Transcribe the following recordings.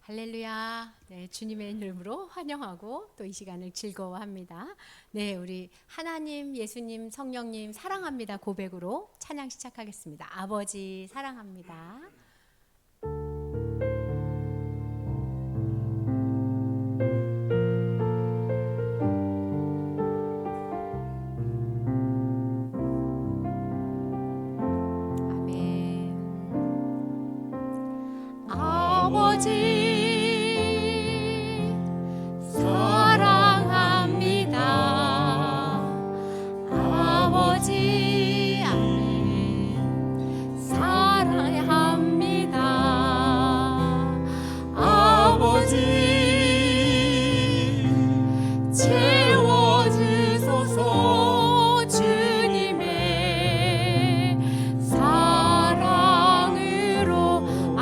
할렐루야. 네, 주님의 이름으로 환영하고 또 이 시간을 즐거워합니다. 네, 우리 하나님, 예수님, 성령님 사랑합니다 고백으로 찬양 시작하겠습니다. 아버지 사랑합니다. 아멘. 아버지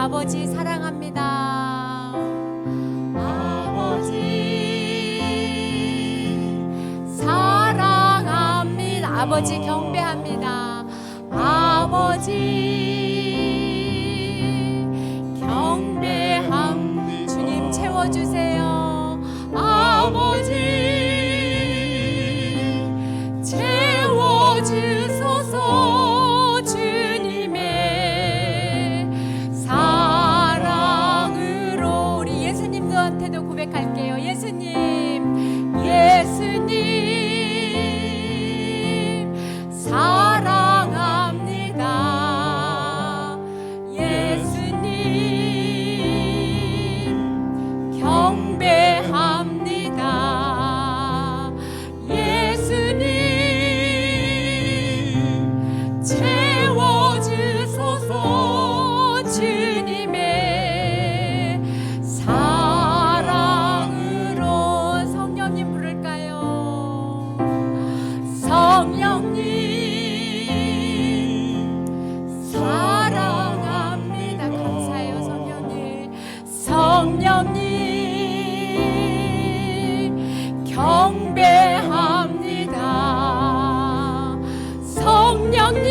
아버지 사랑합니다. 아버지 사랑합니다. 아버지 경배합니다. 아버지 경배함. 주님 채워주세요. 아버지 채워주소서. 한테도 고백할게요. 예수님, 예수님 사랑합니다. 예수님 경배합니다. 예수님 채워주소서. 주님의 성령님 사랑합니다. 감사해요. 성령님 경배합니다. 성령님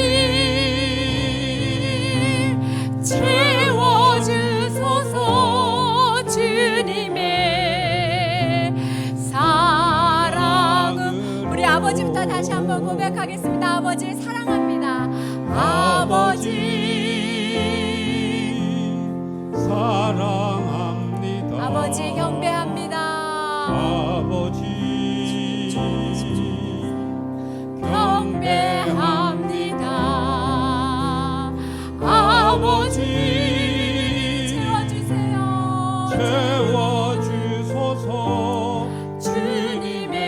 채워주소서. 주님의 사랑은 우리 아버지부터 다시 한번 고백하겠습니다. 아버지 사랑합니다. 아버지 사랑합니다. 아버지 경배합니다. 아버지 경배합니다. 아버지 채워주세요. 채워주소서. 주님의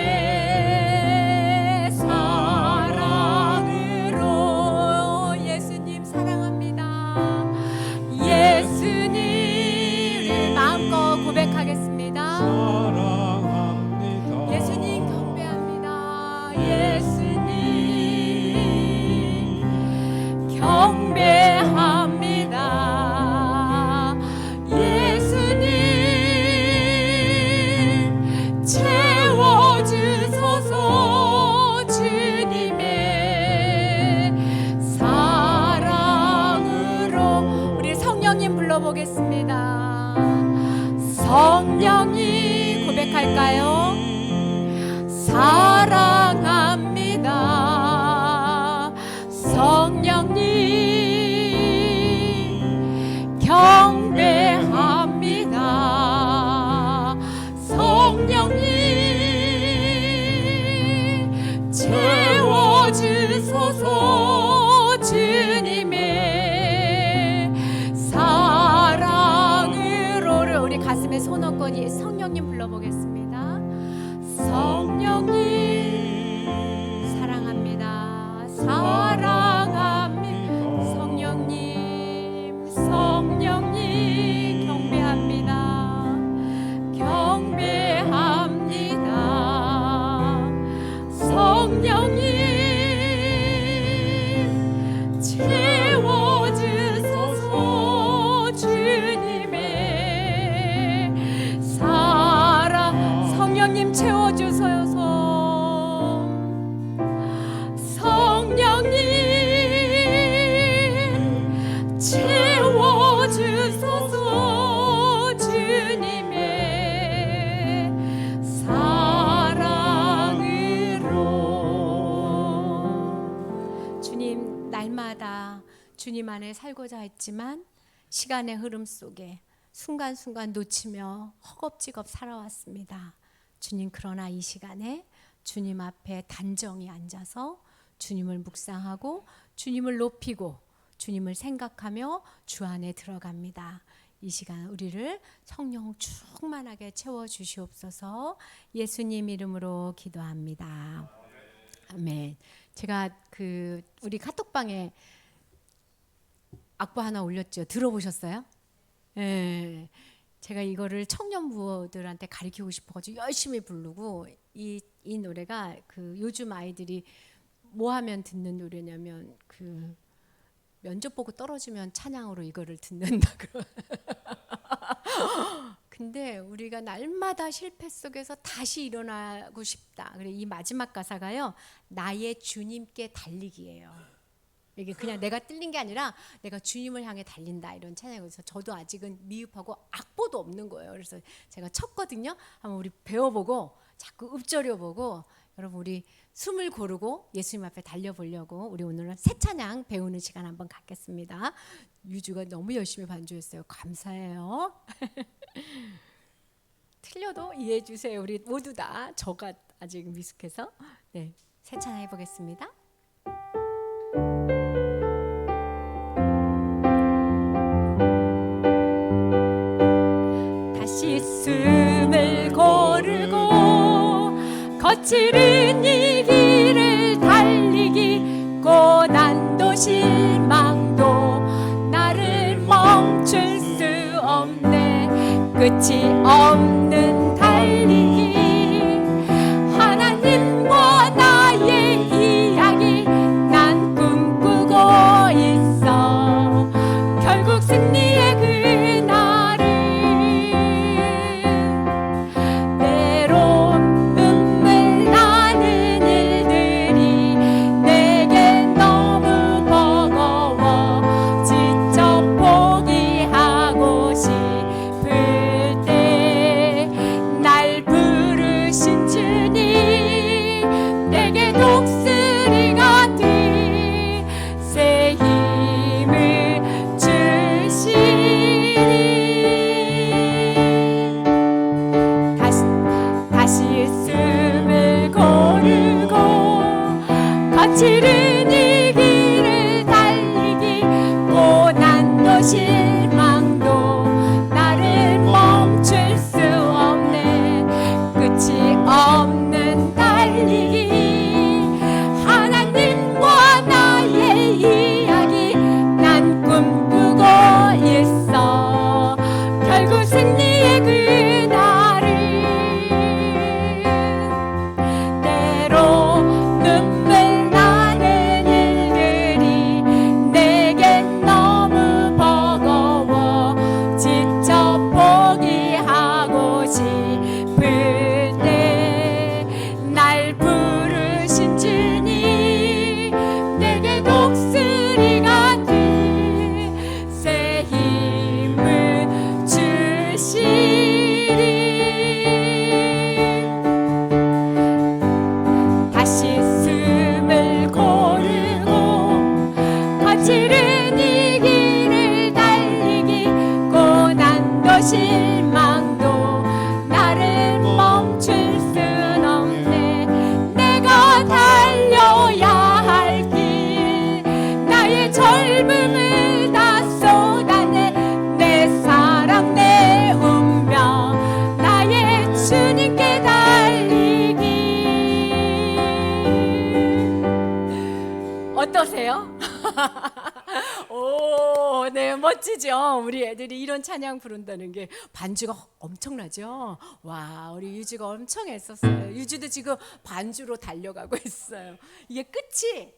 사랑으로 예수님 사랑합니다. 예수님 마음껏 고백하겠습니다. 사랑합니다. 예수님 경배합니다. 예수님 경배합니다. 예수님 채워주소서. 주님의 사랑으로 우리 성령님 불러보겠습니다. 성령님 고백할까요? 사랑합니다. 성령님 경배합니다. 성령님 채워주소서. 주님의 사랑으로 우리 가슴에 손 얹고 성령님 불러보겠습니다. 성령님 사랑합니다. 사랑합니다. 성령님 성령님 경배합니다. 경배합니다. 성령님 채워주소서. 주님의 사랑 성령님 채워주소서. 주님 안에 살고자 했지만 시간의 흐름 속에 순간순간 놓치며 허겁지겁 살아왔습니다. 주님, 그러나 이 시간에 주님 앞에 단정히 앉아서 주님을 묵상하고 주님을 높이고 주님을 생각하며 주 안에 들어갑니다. 이 시간 우리를 성령 충만하게 채워주시옵소서. 예수님 이름으로 기도합니다. 아멘. 제가 우리 카톡방에 악보 하나 올렸죠. 들어보셨어요? 예. 제가 이거를 청년부들한테 가르치고 싶어가지고 열심히 부르고 이 노래가 요즘 아이들이 뭐 하면 듣는 노래냐면 면접 보고 떨어지면 찬양으로 이거를 듣는다고. 근데 우리가 날마다 실패 속에서 다시 일어나고 싶다. 그래, 이 마지막 가사가요, 나의 주님께 달리기예요. 이게 그냥 내가 뜰린 게 아니라 내가 주님을 향해 달린다, 이런 찬양이어서 저도 아직은 미흡하고 악보도 없는 거예요. 그래서 제가 쳤거든요. 한번 우리 배워보고 자꾸 읊조려보고 여러분 우리 숨을 고르고 예수님 앞에 달려보려고 우리 오늘은 새 찬양 배우는 시간 한번 갖겠습니다. 유주가 너무 열심히 반주했어요. 감사해요. 틀려도 이해해 주세요. 우리 모두 다 저가 아직 미숙해서. 네, 새 찬양 해보겠습니다. 다시 숨을 고르고 거칠은 이 길을 달리기, 고난도 실망도 나를 멈출 수 없네. 끝이 없는 달리기, 하나님과 나의 이야기 난 꿈꾸고 있어. 결국 승리의 그날을, 때론 눈물 나는 일들이 내게 너무 버거워 지쳐 포기하고 싶을 때 날 부르신 주님, 내게 독수리가 돼 새 힘을 주시리. 다시 숨을 고르고 거칠은 이 길을 달리기, 고난도 실망도 나를 멈출 수 없네. 끝이 없는 달리기, 하나님과 나의 이야기 난 꿈꾸고 있어. 결국 승리의 그날을, 때로 눈물 나는 일들이 내게 너무 버거워 지쳐 포기하고 싶을 때 날 부르신 주님, 내게 독수리가 돼 새 힘을 주시리. 다시 숨을 고르고 거칠은 이 길을 달리기, 고난도 실망도 나를 멈출 순 없네. 내가 달려야 할 길, 나의 젊음을 다 쏟아내. 내 사랑 내 운명 나의 주님께 달리기. 어떠세요? 오, 네, 멋지죠? 우리 애들이 이런 찬양 부른다는 게 반주가 엄청나죠? 와, 우리 유주가 엄청 애썼어요. 유주도 지금 반주로 달려가고 있어요. 이게 끝이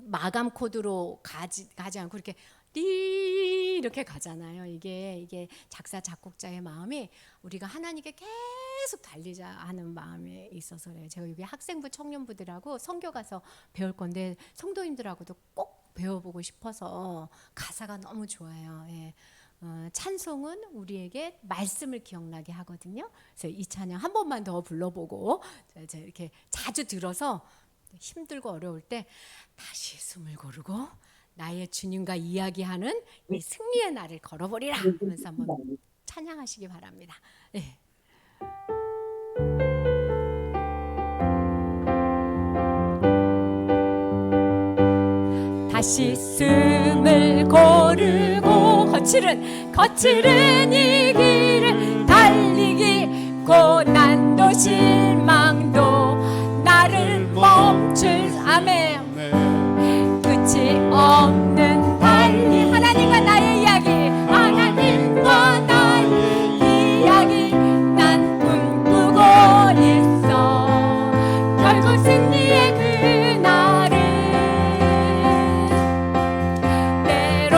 마감 코드로 가지 않고 이렇게 띠 이렇게 가잖아요. 이게 작사 작곡자의 마음이 우리가 하나님께 계속 달리자 하는 마음에 있어서 그래요. 제가 여기 학생부 청년부들하고 선교 가서 배울 건데 성도님들하고도 꼭 배워보고 싶어서 가사가 너무 좋아요. 예. 찬송은 우리에게 말씀을 기억나게 하거든요. 그래서 이 찬양 한 번만 더 불러보고 제가 이렇게 자주 들어서 힘들고 어려울 때 다시 숨을 고르고 나의 주님과 이야기하는 이 승리의 날을 걸어버리라 하면서 한번 찬양하시기 바랍니다. 네. 다시 숨을 고르고 거칠은 이 길을 달리기 고난도 실망도 나를 멈출 아멘 끝이 없는 달리 하나님과 나의 이야기 하나님과 나의 이야기 난 꿈꾸고 있어 결국 승리의 그날을 때로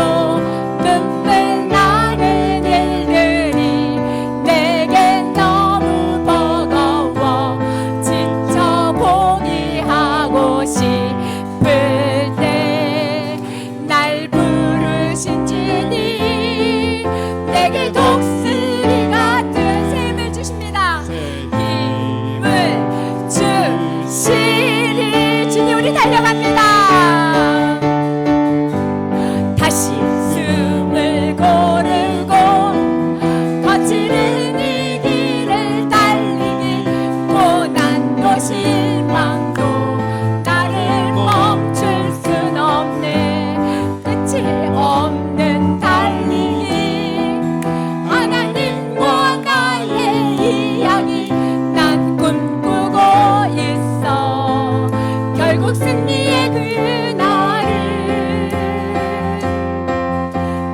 눈물 나는 일들이 내겐 너무 버거워 지쳐 포기하고 싶을 때 날 부르신 주님 내게 독수리 같은 샘을 주십니다. 힘을 주시리 주님 우리 달려갑니다. 다시 숨을 고르고 거칠은 이 길을 달리기 고난도 실망도 나를 멈출 순 없네 끝이 없는 달리기 하나님과 나의 이야기 난 꿈꾸고 있어 결국 승리의 그날을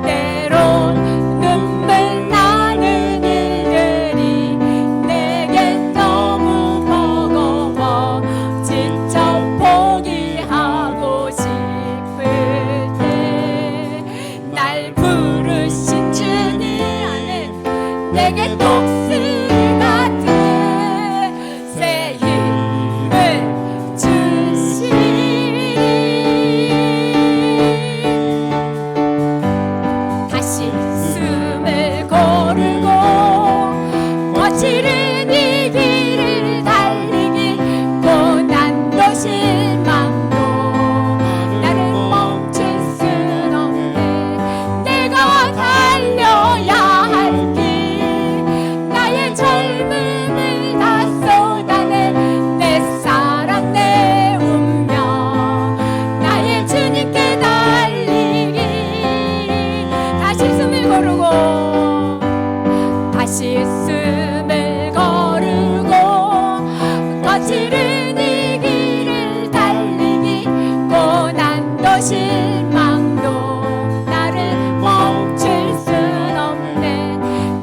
때론 눈물 나는 일들이 내겐 너무 버거워 지쳐 포기하고 싶을 때 날 부르신 주님 안에 내게 독수리 같은 새 힘을 주시리 다시 숨을 고르고 거칠은 이 길을 달리기 고난도 실망도 나를 멈출 순 없네 내가 달려야 할 길 나의 젊음을 다 쏟아내 내 사랑 내 운명 나의 주님께 달리기 다시 숨을 고르고 다시 숨을 거르고 거칠은 이 길을 달리기 고난도 실망도 나를 멈출 순 없네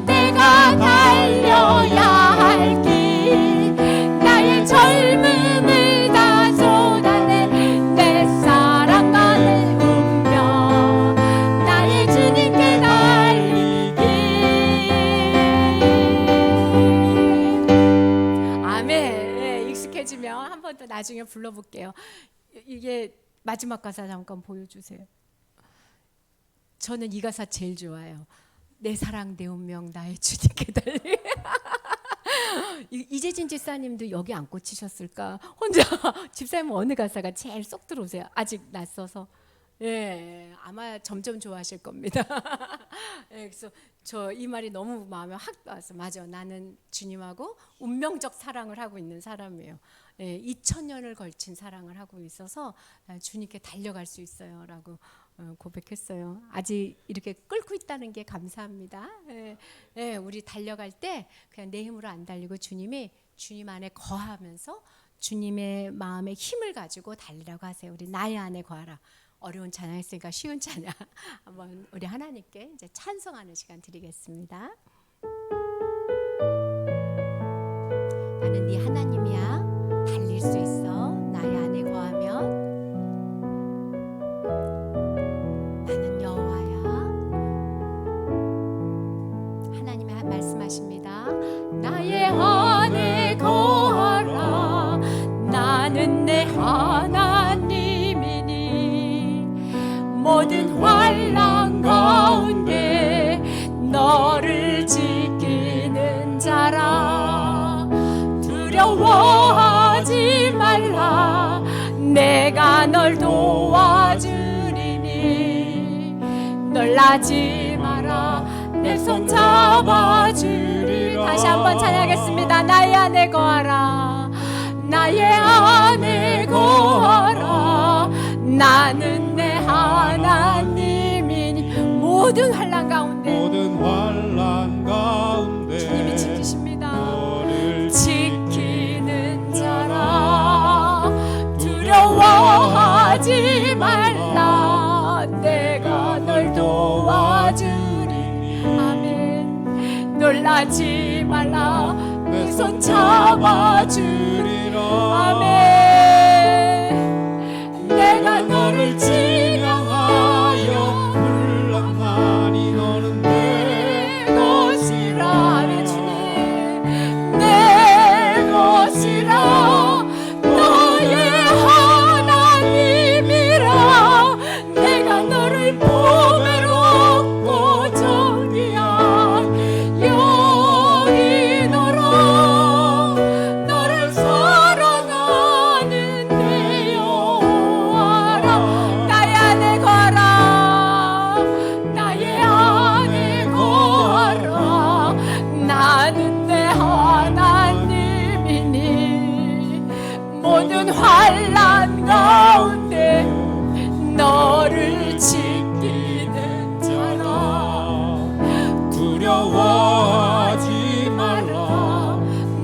내가 달려야 할 길 나의 젊음을 다 쏟아내 내 사랑과 내 운명 나의 주님께 달리기 아멘. 예, 익숙해지면 한 번 더 나중에 불러볼게요. 이게 마지막 가사 잠깐 보여주세요. 저는 이 가사 제일 좋아요. 내 사랑 내 운명 나의 주님께 달리. 이재진 집사님도 여기 안 꽂히셨을까? 혼자 집사님 어느 가사가 제일 쏙 들어오세요? 아직 낯서서. 예, 아마 점점 좋아하실 겁니다. 예, 그래서 저 이 말이 너무 마음에 확 와서 맞아. 나는 주님하고 운명적 사랑을 하고 있는 사람이에요. 예, 2000년을 걸친 사랑을 하고 있어서 주님께 달려갈 수 있어요라고 고백했어요. 아직 이렇게 끌고 있다는 게 감사합니다. 예, 예, 우리 달려갈 때 그냥 내 힘으로 안 달리고 주님이 주님 안에 거하면서 주님의 마음에 힘을 가지고 달리라고 하세요. 우리 나의 안에 거하라. 어려운 찬양했으니까 쉬운 찬양 한번 우리 하나님께 이제 찬송하는 시간 드리겠습니다. 나는 네 하나님이야 달릴 수 있어 나의 안에 거하면 나는 여호와야 하나님의 말씀하십니다. 나의 안에 거하라 나는 내 하나님이니 모든 환난 가운데 너를 지키는 자라 두려워하지 말라 내가 널 도와주리니 놀라지 마라 내 손 잡아주리라. 다시 한번 찬양하겠습니다. 나의 안에 거하라 나의 안에 거하라 나는 내 하나님이니. 모든 환난 가운데 주님이 지키십니다. 지키는 자라 두려워하지 말라 내가 널 도와주리. 아멘. 놀라지 말라 네 손 잡아주리라. 아멘. 내가 너를 지명하여 불렀나니 너는 내 것이라. 내 주님 내 것이라 너의 하나님이라. 내가 너를 보배롭고 정의한 여기노라. 너를 사랑하는 내 여호와라. 나의 안에 거하라 나의 안에 거하라 나는 내 하나님이니. 모든 환난 가운데 너를 지키는 자라 두려워하지 마라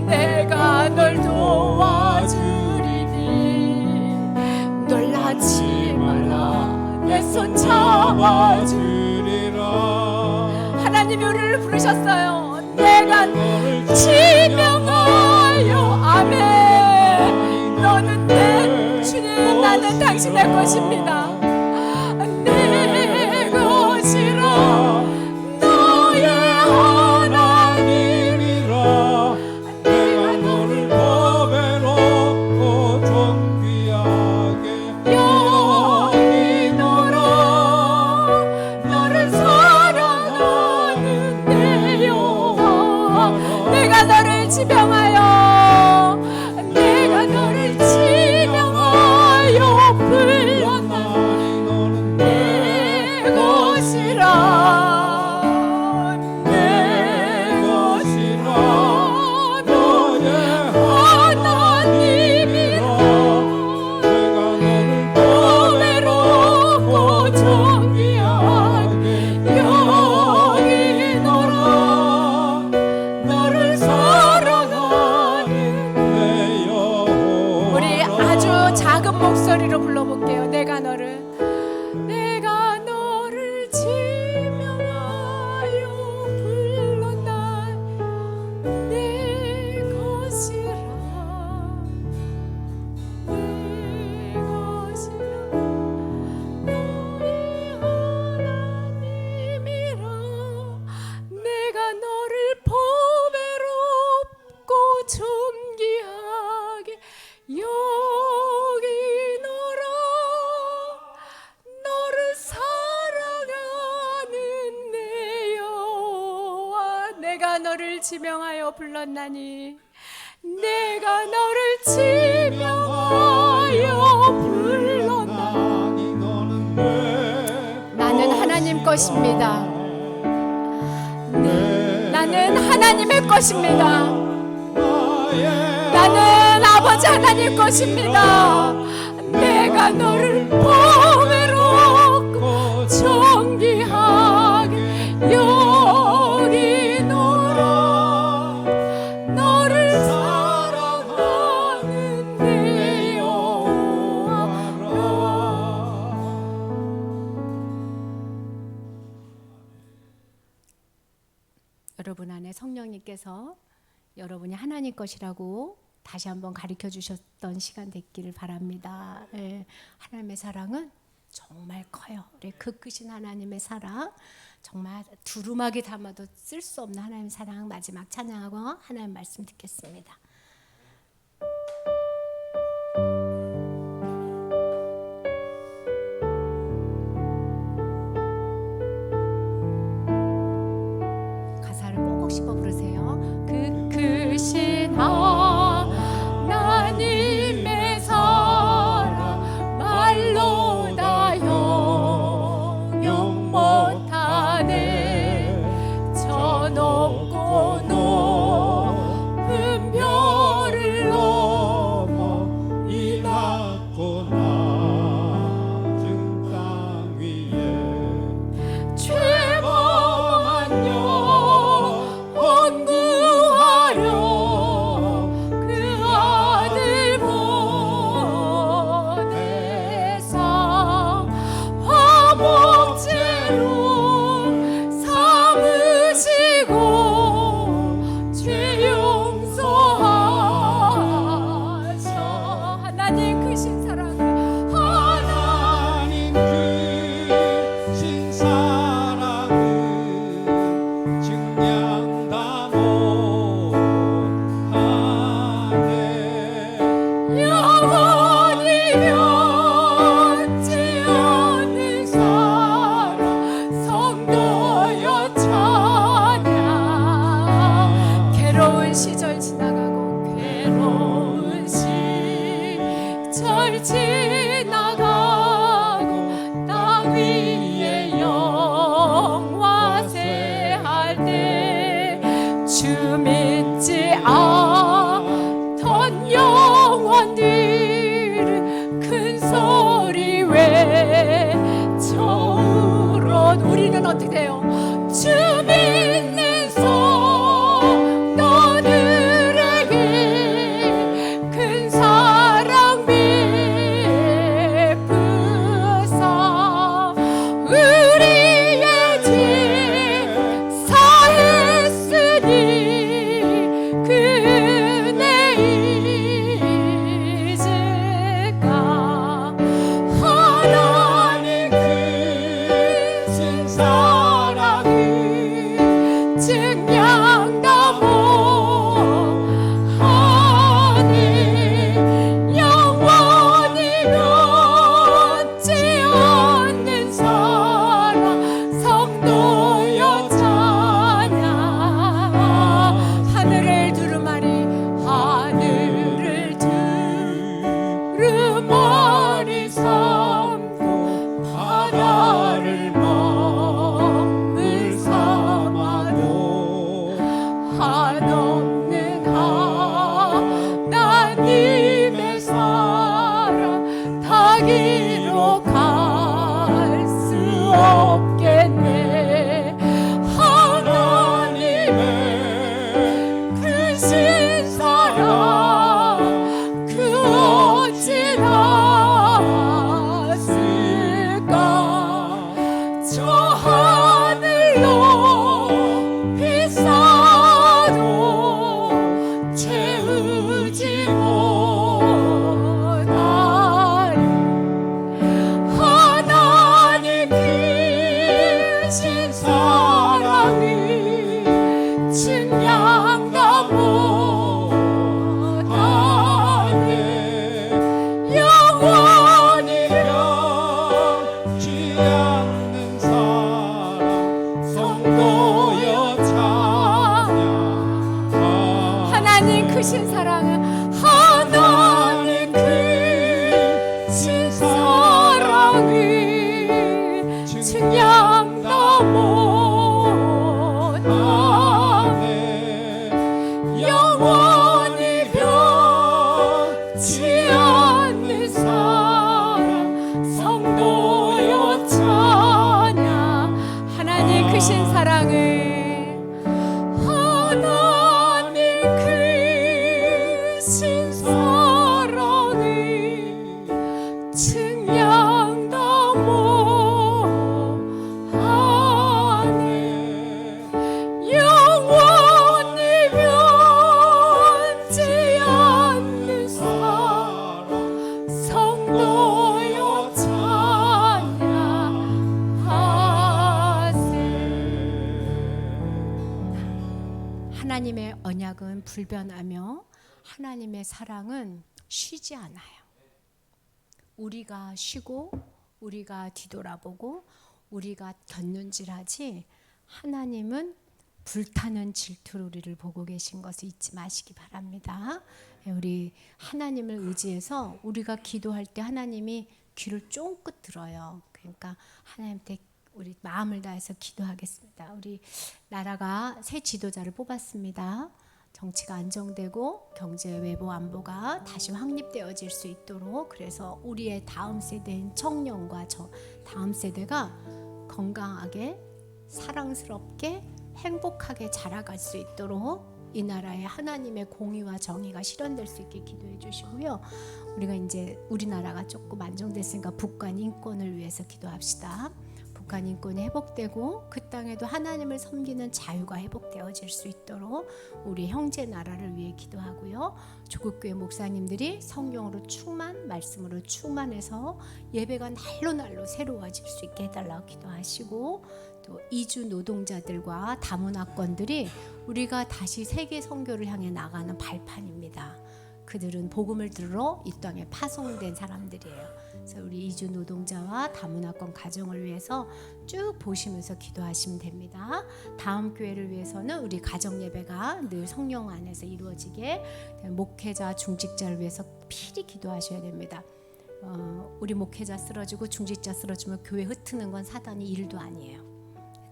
내가 널 도와주리니. 놀라지 마라 내 손 잡아주리라. 하나님이 우리를 부르셨어요. 내가 너를 지명하여. 아멘. 너는 내 주님 나는 당신의 것입니다. 내 것이라 너의 하나님이라. 내가 너를 보배롭고 존귀하게 여기노라. 너를 사랑하는 내 여호와. 내가 너를 지명하여 내가 너를 지명하여 불렀나니 너는 내 것이라. 내 것이라 너의 하나님이라. 내가 너를 보배롭고 정귀하게 여기노라. 너를 사랑하는. 내 여호와. 우리 아주 작은 목소리로 불러볼게요. 내가 너를 지명하여 불렀나 내 것이라. 내 것이라 너의 하나님이라. 내가 너를 보배롭고 존귀하게 여기노라. 너를 사랑하는 내 여호와. 내가 너를 지명하여 불렀나니 내가 너를 지명하여 불렀나. 나는 하나님 것입니다. 나는 하나님의 것입니다. 나는 아버지 하나님 것입니다. 내가 너를 보배롭고 존귀하게 여기노라. 너를 사랑하는 내 여호와라. 여러분 안에 성령님께서 여러분이 하나님 것이라고 다시 한번 가르쳐 주셨던 시간 됐기를 바랍니다. 예, 하나님의 사랑은 정말 커요. 우리 그 크신 하나님의 사랑, 정말 두루마기 담아도 쓸 수 없는 하나님의 사랑. 마지막 찬양하고 하나님 말씀 듣겠습니다. 가사를 꼭꼭 씹어 부르세요. 그 크신 하나님의 사랑 말로 다 형용 못하 높고 높은 별을 넘어 이 낮고 낮은 땅 위에 죄범한 영혼 구하려 그 아들 보내사 화목제로 삼으시고 죄 용서하셔. 하나님 크신 사랑을 하나님 크신 사랑은 증량 다 못하네 영원히 변치 않는 사랑 성도여 찬양. 괴로운 시절 지나가고 괴로운 시절 지나가고 땅 위에 영화세할 때 주 믿지 않던 영혼들은 큰 소리 외쳐 울어. 우리는 어떻게 돼요? 주 믿는 성도들에게 큰 사랑 베푸사 우리의 죄 사했으니 그 은혜 잊을까. 하나님 크신 사랑을 증량 다 못하네. 영원히 변치 않는 사랑 성도여 찬양. 하늘을 두루마리 하늘을 두루마리 삼고 바다를 먹물 삼아도 한없는 하나님의 사랑 다기로 갈 수 없겠네. 하나님의 크신 사랑 그 어찌 났을까. 저 하늘 높이 쌓아도 채우지 못하리. 하나님 크신 사랑을 증량 다 못하네. 영원히 변치 않는 사랑 성도여 찬양 하나님 크신 사랑은 하나님 크신 사랑을 증량 다 못하네. 영원히 변치 않는 사랑 성도여 찬양. 하나님 크신 사랑을 하나님 크신 사랑을 증량 다 못하네. 영원히 변치 않는 사랑 성도여 찬양하세. 하나님의 언약은 불변하며 하나님의 사랑은 쉬지 않아요. 우리가 쉬고 우리가 뒤돌아보고 우리가 곁눈질하지 하나님은 불타는 질투로 우리를 보고 계신 것을 잊지 마시기 바랍니다. 우리 하나님을 의지해서 우리가 기도할 때 하나님이 귀를 쫑긋 들어요. 그러니까 하나님한테 우리 마음을 다해서 기도하겠습니다. 우리 나라가 새 지도자를 뽑았습니다. 정치가 안정되고 경제 외부 안보가 다시 확립되어질 수 있도록, 그래서 우리의 다음 세대인 청년과 저 다음 세대가 건강하게 사랑스럽게 행복하게 자라갈 수 있도록 이 나라에 하나님의 공의와 정의가 실현될 수 있게 기도해 주시고요. 우리가 이제 우리나라가 조금 안정됐으니까 북한 인권을 위해서 기도합시다. 북한 인권이 회복되고 그 땅에도 하나님을 섬기는 자유가 회복되어질 수 있도록 우리 형제 나라를 위해 기도하고요. 조국교회 목사님들이 성령으로 충만, 말씀으로 충만해서 예배가 날로 날로 새로워질 수 있게 해달라고 기도하시고, 또 이주 노동자들과 다문화권들이 우리가 다시 세계 선교를 향해 나가는 발판입니다. 그들은 복음을 들으러 이 땅에 파송된 사람들이에요. 그래서 우리 이주 노동자와 다문화권 가정을 위해서 쭉 보시면서 기도하시면 됩니다. 다음 교회를 위해서는 우리 가정 예배가 늘 성령 안에서 이루어지게, 목회자 중직자를 위해서 필히 기도하셔야 됩니다. 우리 목회자 쓰러지고 중직자 쓰러지면 교회 흩트는 건 사단이 일도 아니에요.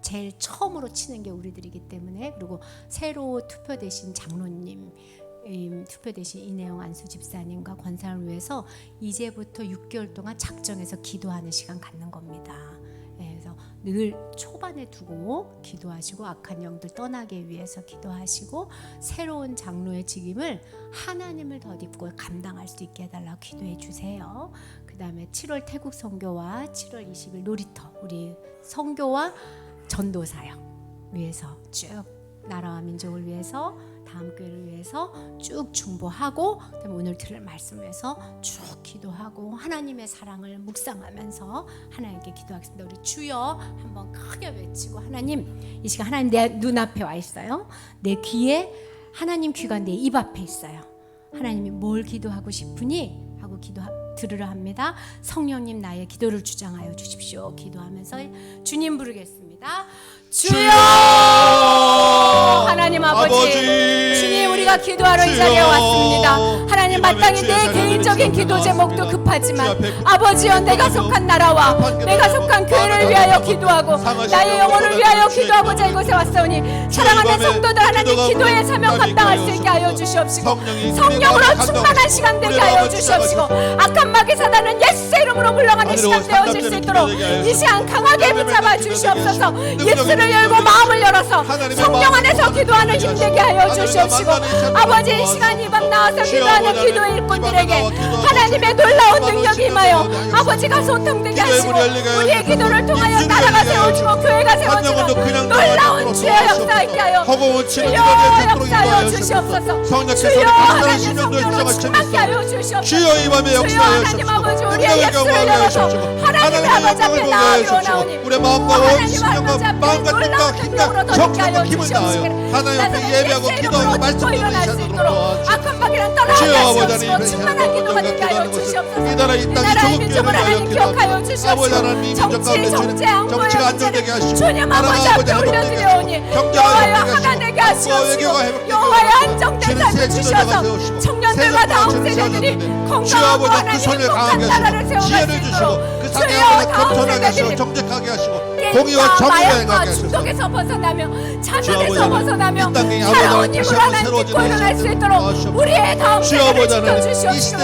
제일 처음으로 치는 게 우리들이기 때문에, 그리고 새로 투표되신 장로님, 투표되신 이내영 안수 집사님과 권사를 위해서 이제부터 6개월 동안 작정해서 기도하는 시간 갖는 겁니다. 그래서 늘 초반에 두고 기도하시고, 악한 영들 떠나게 위해서 기도하시고, 새로운 장로의 직임을 하나님을 덧입고 감당할 수 있게 해달라고 기도해 주세요. 그 다음에 7월 태국 선교와 7월 20일 놀이터, 우리 선교와 전도사역 위해서 쭉 나라와 민족을 위해서, 다음 교회를 위해서 쭉 중보하고, 그다음에 오늘 들을 말씀 위해서 쭉 기도하고 하나님의 사랑을 묵상하면서 하나님께 기도하겠습니다. 우리 주여 한번 크게 외치고, 하나님, 이 시간 하나님 내 눈앞에 와 있어요. 내 귀에, 하나님 귀가 내 입 앞에 있어요. 하나님이 뭘 기도하고 싶으니 하고 들으려 합니다. 성령님 나의 기도를 주장하여 주십시오. 기도하면서 주님 부르겠습니다. 주여! 하나님 아버지, 주님, 우리가 기도하러 이 자리에 왔습니다. 하나님, 마땅히 내 개인적인 기도 제목도 급하지만 아버지여, 내가 속한 나라와 내가 속한 교회를 위하여 기도하고 나의 영혼을 위하여 기도하고자 이곳에 왔사오니, 사랑하는 성도들, 하나님 기도의 사명 감당할 수 있게 하여 주시옵시고, 성령으로 충만한 시간 되게 하여 주시옵시고, 악한 마귀 사단은 예수의 이름으로 물러가는 시간 되어질 수 있도록 이 시간 강하게 붙잡아 주시옵소서. 입술을 열고 마음을 열어서 성령 안에서 기도하는 힘되게 하여 주시옵시고, 아버지, 이 시간 이 밤 나와서 기도하는 기도 일꾼들에게 하나님의 놀라운 능력이 임하여 아버지가 소통되게 하시고, 우리의 기도를 통하여 나라가 세워지고 교회가 세워지고 놀라운 주의 역사 있게 하여 주여 역사하여 주시옵소서. 주여 하나님 성령으로 충만케 하여 주시옵소서. 주여 이 밤에 역사하여 하나님 아버지, 우리의 입술을 열어서 하나님의 아버지 앞에 나아가려 나오니, 우리의 마음과 온 심령과 마음과 뜻과 힘과 정성과 힘을 다하여 하나님 앞에 예배하고 기도하고 말씀을 일어날 수 있도록 악한 마귀는 떠나갈 수 없고 충만한 기도가 되게 하여 주시옵소서. 이 나라 이 땅이 나라의 민족을 하나님 기억하여 주시옵시고, 정치, 정제, 안보의 문제를 주님 아버지 앞에 올려드려오니 여호와여 하나 되게 하시옵시고, 여호와여 안정된 삶을 주셔서 청년들과 다음 세대들이 건강하고 하나님 행복한 나라를 세워갈 수 있도록 주여 다음 세대들이 정직하게 하시고 공의와 정의를 행하게 하시고 중독에서 벗어나며 자살에서 벗어나며 새로운 힘을 하나님 믿고 일어날 수 있도록 우리의 다음 세대를 지켜주시옵시고,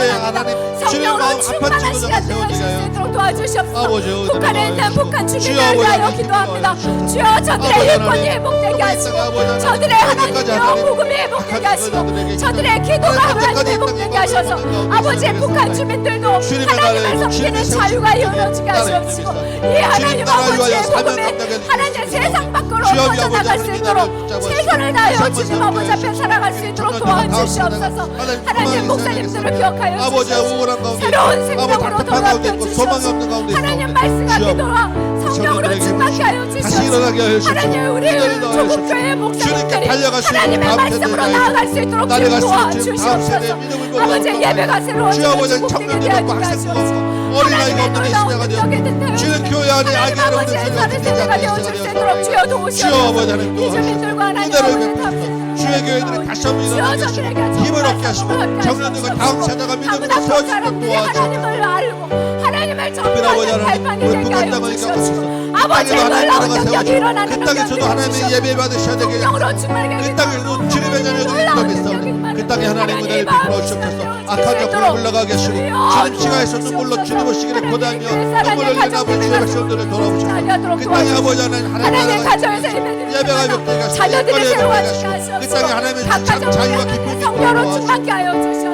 성령으로 충만한 시간 되어질 수 있도록 도와주시옵소서. 북한에 있는 북한 주민을 위하여 기도합니다. 주여 저들의 일권이 회복되게 하시고, 저들의 하나님의 복음이 회복되게 하시고, 저들의 기도가 하나님 회복되게 하셔서 아버지의 북한 주민들도 하나님을 섬기는 자유가 이루어지게 하시옵시고, 이 하나님 아버지의 복음이 하나님 세상 밖으로 퍼져나갈 수 있도록 최선을 다하여 주님 아버지 앞에 살아갈 수 있도록 도와주시옵소서. 하나님 목사님들을 기억하여 주시옵소서. 새로운 생명으로 돌아오게 주시옵소서. 하나님 말씀과 기도와 성령으로 충만케 하여 주시옵소서. 하나님 우리 조국교회 목사님들이 하나님의 말씀으로 나아갈 수 있도록 도와주시옵소서. 아버지 예배가 새로워지는 축복되게 하여 주시옵소서. 어린아이가 없는 이 시대가 되어 주는 교회 안에 아기 여러분들 세대가 되어줄 수 있도록 주여 도우시옵소서. 이주민들과 하나님 아버지 주의 교회들이 다시 한번 일어나게 하시고 힘을 얻게 하시고 청년들과 다음 세대가 믿음으로 세워지도록 도와주시옵소서. 하나님을 알고 하나님을 전도하는 발판이 되게 하여 주시옵소서. 아버지의 놀라운 능력이 일어나는 그 땅에서도 하나님의 예배 받으셔야 되게 성령으로 충만하게 그 땅에도 주님의 자녀들이 있습니다. 그 땅에 하나님의 은혜를 베풀어 주옵소서. 악한 영으로 물러가게 하시고 주님 시가에서 눈물로 주님 오시기를 고대하며 눈물 흘리는 아버지 주의 백성들을 돌아보셔서 그 땅에 아버지 하나님의 가정에서 예배가 벽되게 하시고 자녀들이 세워지게 그 땅에 하나님의 자유와 기쁨이 성령으로 충만케 하여 주시옵소서.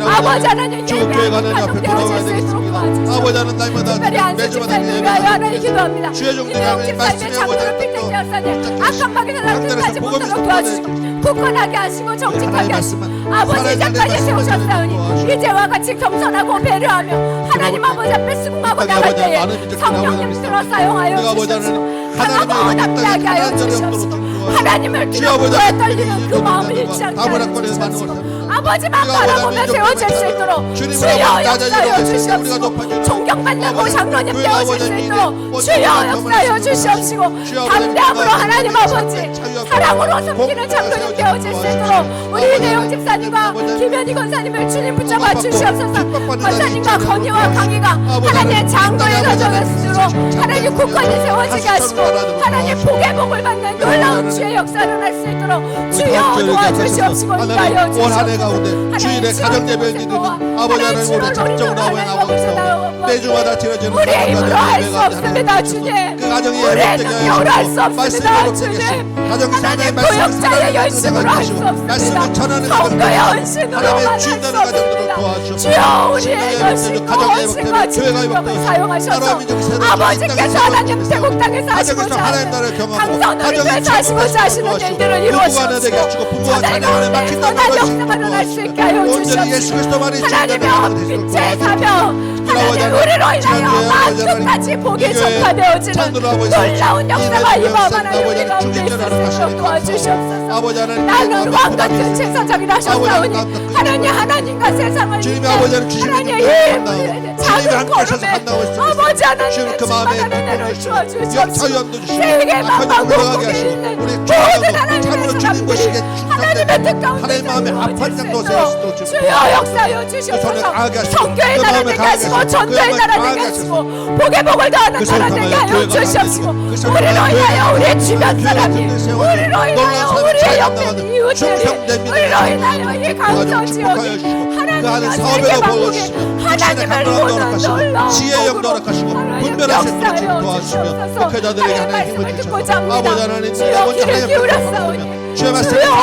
아버지 하나님 주교회가 하나님 앞에 돌아와야 되겠습니다. 아버지 하나님 날마다 매주마다 하나님 기도합니다. 주의 종들이 하나님 말씀에 악한 마귀를 끝까지 못하도록 도와주시고 굳건하게 하시고 정직하게 하시고 아버지 이제까지 세우셨사오니 이제와 같이 겸손하고 배려하며 하나님 아버지 앞에 수긍하고 나갈 때에 성령님으로 사용하여 주시옵시고 강하고 담대하게 하여 주시옵시고 하나님을 기도하고 떨리는 그 마음을 잃지 않게 하여 주시옵시고 아버지만 바라보며 세워질 수 있도록 주여 역사하여 주시옵시고 존경받는 장로님 되어질 수 있도록 주여 역사하여 주시옵시고 담대함으로 하나님 아버지 사랑으로 섬기는 장로님 되어질 수 있도록 우리 이대용 집사님과 김현희 권사님을 주님 붙잡아 주시옵소서. 권사님과 건희와 강희가 하나님의 장로의 가정에서로 하나님 굳건히 세워지게 하시고 하나님 복의 복을 받는 놀라운 주의 역사를 할 수 있도록 주여 도와주시옵시고 인하여 주시옵소서. 주일에 가정 예배를 드리는 아버지 하나님 우리 작정으로 나와서 매주마다 지어지는 우리의 힘으로 할 수 없습니다 주님. 그 가정이 우리의 능력으로 할 수 없습니다 주님. 하나님 교역자의 열심으로 할 수 없습니다. 성도의 헌신으로만 할 수 없습니다. 주여 우리의 열심과 헌신과 집중력을 사용하셔서 아버지께서 하나님 태국 땅에서 하시고자 하는 강성노리교에서 하시고자 하시는 일들을 이루어 주시고 저들과 가운데 선한 역사가 일어날 수 있게 하여 주시옵시고 하나님의 빛의 사명 하나님 우리로 인하여 만국까지 복이 전파되어지는 놀라운 역사가 임하는 우리 가운데 있을 수 있도록 도와주시옵소서. 나는 왕같은 제사장이라 하셨사오니 하나님과 세상을 이기는 하나님의 힘을 작은 걸음에 아버지 하나님의 충만한 은혜를 주어주시옵시고 세계 만방국국에 있는 모든 하나님의 사람들이 하나님의 뜻 가운데 모여질 수 있도록 주여 역사하여 주시옵소서. 성교의 나라 되게 하시고 전도의 나라 되게 하시고 복의 복을 더하는 나라 되게 하여 주시옵시고 우리로 인하여 우리의 주변 사람이 우리로 인하여 우리의 옆에 이웃들이 우리로 인하여 이 강서 지역이 하나님과 세계 만국에 하나님을 보는 놀라운 복으로 하나님 역사하여 주시옵소서. 하나님 말씀을 듣고자 합니다. 주여 귀를 기울였사오니 주여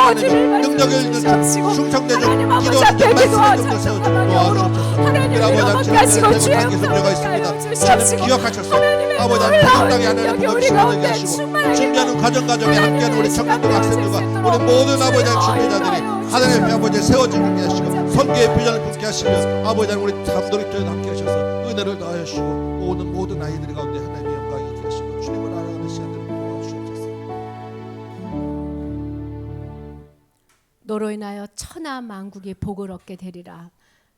어디를 말씀해주시옵시고 하나님 아버지 앞에 기도하자 하나님을 넘어게 하시고 주의 역사를 하여 주시옵시고 하나님의 놀라운 능력이 우리 가운데 충만하게 준비하는 가정에 함께하는 우리 청년들 학생들과 우리 모든 아버지 준비자들이 하나님의 아버지 세워지게 하시고 선교의 비전을 품게 하시며 아버지 우리 감독님들도 함께 하셔서 은혜를 더하시고 모든 아이들 가운데 하나님의 영광이 있게 하시고 주님을 알아가는 시간들을 도와주시옵소서. 너로 인하여 천하 만국이 복을 얻게 되리라.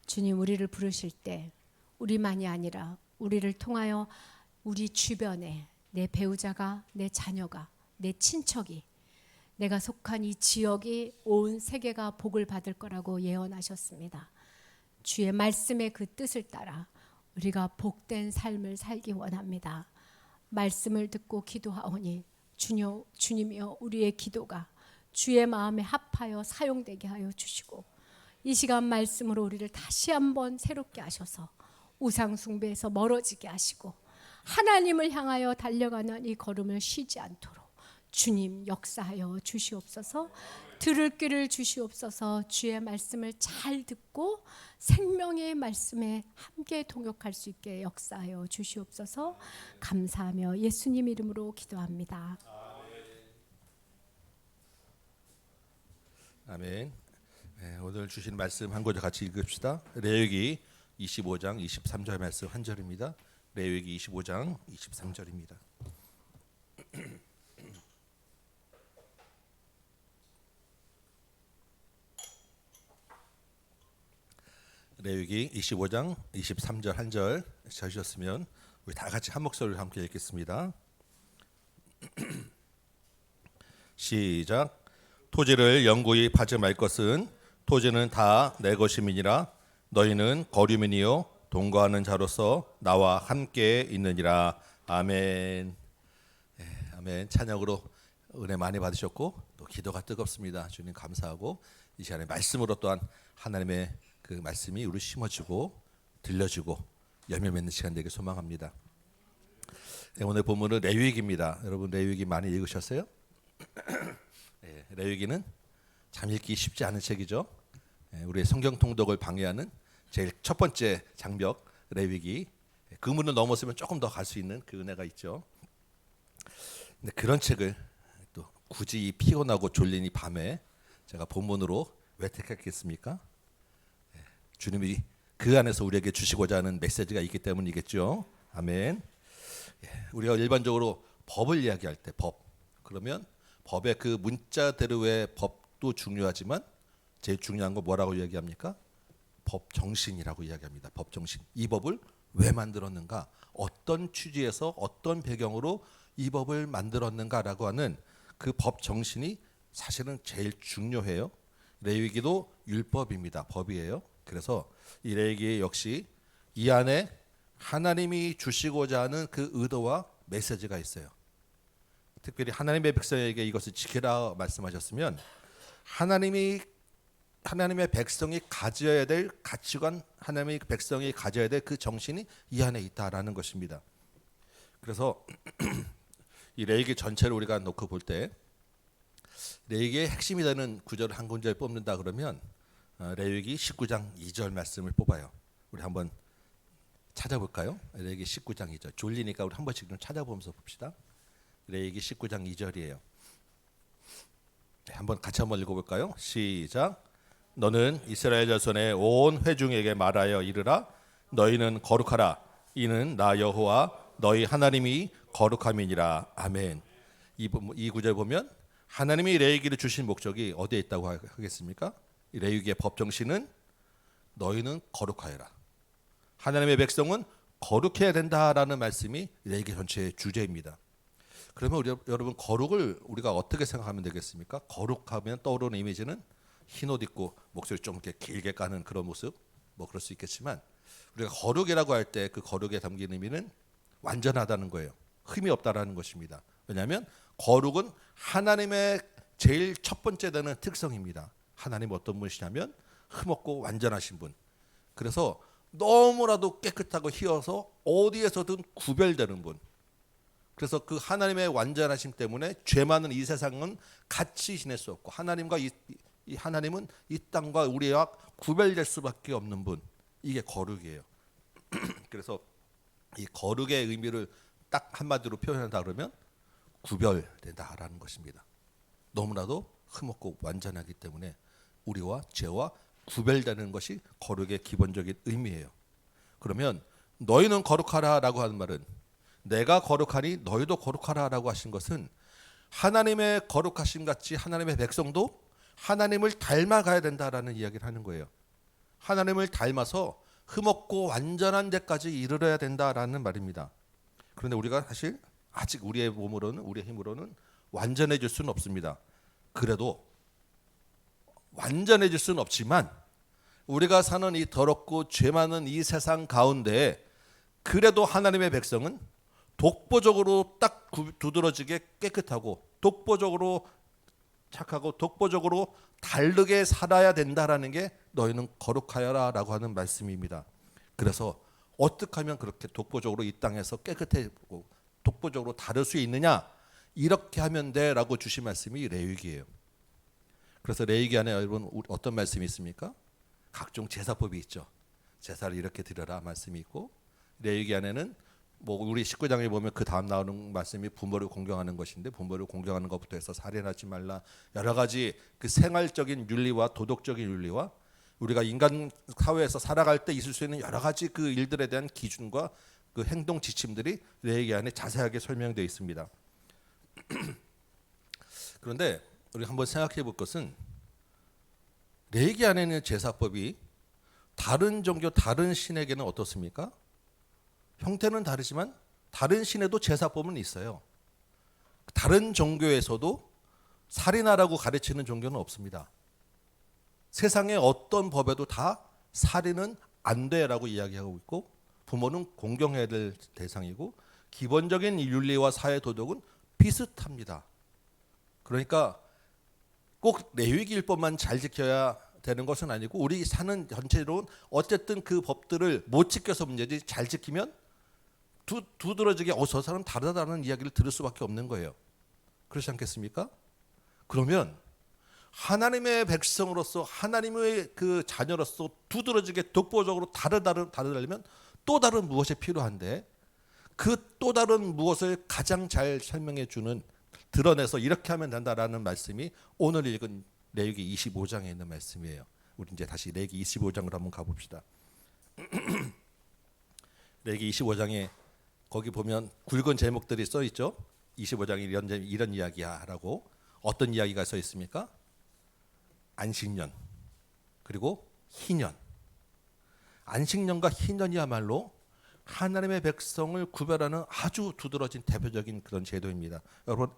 주님 우리를 부르실 때 우리만이 아니라 우리를 통하여 우리 주변에 내 배우자가 내 자녀가 내 친척이 내가 속한 이 지역이 온 세계가 복을 받을 거라고 예언하셨습니다. 주의 말씀의 그 뜻을 따라 우리가 복된 삶을 살기 원합니다. 말씀을 듣고 기도하오니 주님이여 우리의 기도가 주의 마음에 합하여 사용되게 하여 주시고 이 시간 말씀으로 우리를 다시 한번 새롭게 하셔서 우상 숭배에서 멀어지게 하시고 하나님을 향하여 달려가는 이 걸음을 쉬지 않도록 주님 역사하여 주시옵소서. 들을 귀를 주시옵소서. 주의 말씀을 잘 듣고 생명의 말씀에 함께 동역할 수 있게 역사하여 주시옵소서. 감사하며 예수님 이름으로 기도합니다. 아멘. 네, 오늘 주신 말씀 한 구절 같이 읽읍시다. 레위기 25장 23절 말씀 한 절입니다. 레위기 25장 23절입니다. 레위기 25장 23절 한 절 찾으셨으면 우리 다 같이 한 목소리로 함께 읽겠습니다. 시작. 토지를 영구히 파지 말 것은 토지는 다 내 것임이니라. 너희는 거류민이요 동거하는 자로서 나와 함께 있느니라. 아멘. 아멘. 찬양으로 은혜 많이 받으셨고 또 기도가 뜨겁습니다. 주님 감사하고 이 시간에 말씀으로 또한 하나님의 그 말씀이 우리 심어지고 들려주고 열매 맺는 시간 되길 소망합니다. 네, 오늘 본문은 레위기입니다. 여러분 레위기 많이 읽으셨어요? 네, 레위기는 참 읽기 쉽지 않은 책이죠. 네, 우리의 성경 통독을 방해하는 제일 첫 번째 장벽 레위기. 그 문을 넘었으면 조금 더 갈 수 있는 그 은혜가 있죠. 근데 그런 책을 또 굳이 이 피곤하고 졸린 이 밤에 제가 본문으로 왜 택했겠습니까? 주님이 그 안에서 우리에게 주시고자 하는 메시지가 있기 때문이겠죠. 아멘. 우리가 일반적으로 법을 이야기할 때 법, 그러면 법의 그 문자대로의 법도 중요하지만 제일 중요한 거 뭐라고 이야기합니까? 법 정신이라고 이야기합니다. 법 정신. 이 법을 왜 만들었는가? 어떤 취지에서 어떤 배경으로 이 법을 만들었는가라고 하는 그 법 정신이 사실은 제일 중요해요. 레위기도 율법입니다. 법이에요. 그래서 이 레위기 역시 이 안에 하나님이 주시고자 하는 그 의도와 메시지가 있어요. 특별히 하나님의 백성에게 이것을 지키라 말씀하셨으면 하나님의 백성이 가져야 될 가치관, 하나님의 백성이 가져야 될 그 정신이 이 안에 있다라는 것입니다. 그래서 이 레위기 전체를 우리가 놓고 볼 때 레위기의 핵심이 되는 구절을 한 구절 뽑는다 그러면 레위기 19장 2절 말씀을 뽑아요. 우리 한번 찾아볼까요? 레위기 19장 2절. 졸리니까 우리 한 번씩 좀 찾아보면서 봅시다. 레위기 19장 2절이에요. 한번 같이 한번 읽어볼까요? 시작. 너는 이스라엘 자손의 온 회중에게 말하여 이르라. 너희는 거룩하라. 이는 나 여호와 너희 하나님이 거룩함이니라. 아멘. 이 구절 보면 하나님이 레위기를 주신 목적이 어디에 있다고 하겠습니까? 이 레위기의 법 정신은 너희는 거룩하여라. 하나님의 백성은 거룩해야 된다라는 말씀이 레위기 전체의 주제입니다. 그러면 여러분 거룩을 우리가 어떻게 생각하면 되겠습니까? 거룩하면 떠오르는 이미지는 흰옷 입고 목소리 좀 이렇게 길게 까는 그런 모습, 뭐 그럴 수 있겠지만 우리가 거룩이라고 할 때 그 거룩에 담긴 의미는 완전하다는 거예요. 흠이 없다라는 것입니다. 왜냐하면 거룩은 하나님의 제일 첫 번째 되는 특성입니다. 하나님 어떤 분이시냐면 흠없고 완전하신 분. 그래서 너무나도 깨끗하고 희어서 어디에서든 구별되는 분. 그래서 그 하나님의 완전하심 때문에 죄 많은 이 세상은 같이 지낼 수 없고 하나님과 이 하나님은 이 땅과 우리와 구별될 수밖에 없는 분. 이게 거룩이에요. 그래서 이 거룩의 의미를 딱 한마디로 표현한다 그러면 구별된다라는 것입니다. 너무나도 흠없고 완전하기 때문에 우리와 죄와 구별되는 것이 거룩의 기본적인 의미예요. 그러면 너희는 거룩하라라고 하는 말은 내가 거룩하니 너희도 거룩하라라고 하신 것은 하나님의 거룩하심 같이 하나님의 백성도 하나님을 닮아가야 된다라는 이야기를 하는 거예요. 하나님을 닮아서 흠없고 완전한 데까지 이르러야 된다라는 말입니다. 그런데 우리가 사실 아직 우리의 몸으로는 우리의 힘으로는 완전해질 수는 없습니다. 그래도 완전해질 수는 없지만 우리가 사는 이 더럽고 죄 많은 이 세상 가운데 그래도 하나님의 백성은 독보적으로 딱 두드러지게 깨끗하고 독보적으로 착하고 독보적으로 다르게 살아야 된다라는 게 너희는 거룩하여라라고 하는 말씀입니다. 그래서 어떻게 하면 그렇게 독보적으로 이 땅에서 깨끗해지고 독보적으로 다를 수 있느냐? 이렇게 하면 돼라고 주신 말씀이 레위기예요. 그래서 레위기 안에 여러분 어떤 말씀이 있습니까? 각종 제사법이 있죠. 제사를 이렇게 드려라 말씀이 있고 레위기 안에는 뭐 우리 19장에 보면 그 다음 나오는 말씀이 부모를 공경하는 것인데 부모를 공경하는 것부터 해서 살인하지 말라 여러 가지 그 생활적인 윤리와 도덕적인 윤리와 우리가 인간 사회에서 살아갈 때 있을 수 있는 여러 가지 그 일들에 대한 기준과 그 행동 지침들이 레위기 안에 자세하게 설명되어 있습니다. 그런데 우리 한번 생각해 볼 것은 레위기 안에 있는 제사법이 다른 종교 다른 신에게는 어떻습니까? 형태는 다르지만 다른 신에도 제사법은 있어요. 다른 종교에서도 살인하라고 가르치는 종교는 없습니다. 세상의 어떤 법에도 다 살인은 안 돼라고 이야기하고 있고 부모는 공경해야 될 대상이고 기본적인 윤리와 사회 도덕은 비슷합니다. 그러니까 꼭 레위기일법만 잘 지켜야 되는 것은 아니고 우리 사는 전체로 어쨌든 그 법들을 못 지켜서 문제지 잘 지키면 두드러지게 저 사람 다르다는 이야기를 들을 수밖에 없는 거예요. 그렇지 않겠습니까? 그러면 하나님의 백성으로서 하나님의 그 자녀로서 두드러지게 독보적으로 다르다면 또 다른 무엇이 필요한데 그 또 다른 무엇을 가장 잘 설명해 주는 드러내서 이렇게 하면 된다라는 말씀이 오늘 읽은 레위기 25장에 있는 말씀이에요. 우리 이제 다시 레위기 25장으로 한번 가봅시다. 레위기 25장에 거기 보면 굵은 제목들이 써 있죠. 25장이 이런 이야기야라고. 어떤 이야기가 써 있습니까? 안식년 그리고 희년. 안식년과 희년이야말로 하나님의 백성을 구별하는 아주 두드러진 대표적인 그런 제도입니다.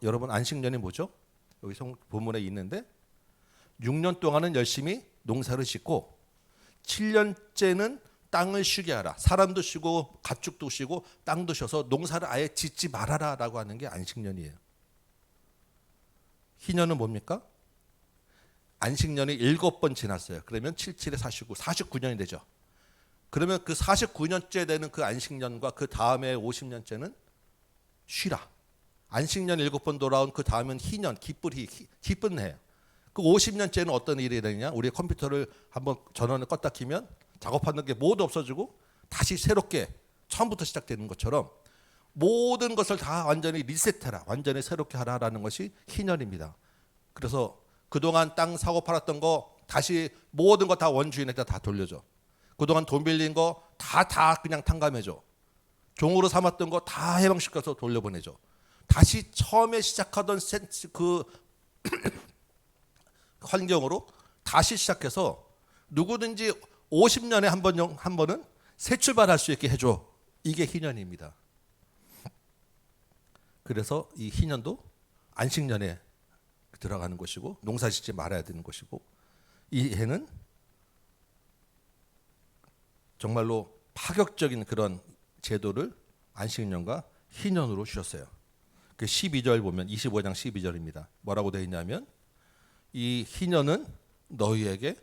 여러분 안식년이 뭐죠? 여기 본문에 있는데 6년 동안은 열심히 농사를 짓고 7년째는 땅을 쉬게 하라. 사람도 쉬고 가축도 쉬고 땅도 쉬어서 농사를 아예 짓지 말아라라고 하는 게 안식년이에요. 희년은 뭡니까? 안식년이 7번 지났어요. 그러면 77에 49, 49년이 되죠. 그러면 그 49년째 되는 그 안식년과 그 다음에 50년째는 쉬라. 안식년 7번 돌아온 그 다음은 희년, 기쁜 해예요. 그 50년째는 어떤 일이 되느냐? 우리 컴퓨터를 한번 전원을 껐다 키면 작업하는 게 모두 없어지고 다시 새롭게 처음부터 시작되는 것처럼 모든 것을 다 완전히 리셋해라. 완전히 새롭게 하라라는 것이 희년입니다. 그래서 그동안 땅 사고 팔았던 거 다시 모든 거 다 원주인에게 다 돌려줘. 그동안 돈 빌린 거 다 그냥 탕감해줘. 종으로 삼았던 거 다 해방시켜서 돌려보내줘. 다시 처음에 시작하던 그 환경으로 다시 시작해서 누구든지 50년에 한 번은 새 출발할 수 있게 해줘. 이게 희년입니다. 그래서 이 희년도 안식년에 들어가는 것이고 농사 짓지 말아야 되는 것이고 이 해는 정말로 파격적인 그런 제도를 안식년과 희년으로 주셨어요. 그 12절 보면 25장 12절입니다. 뭐라고 되어 있냐면 이 희년은 너희에게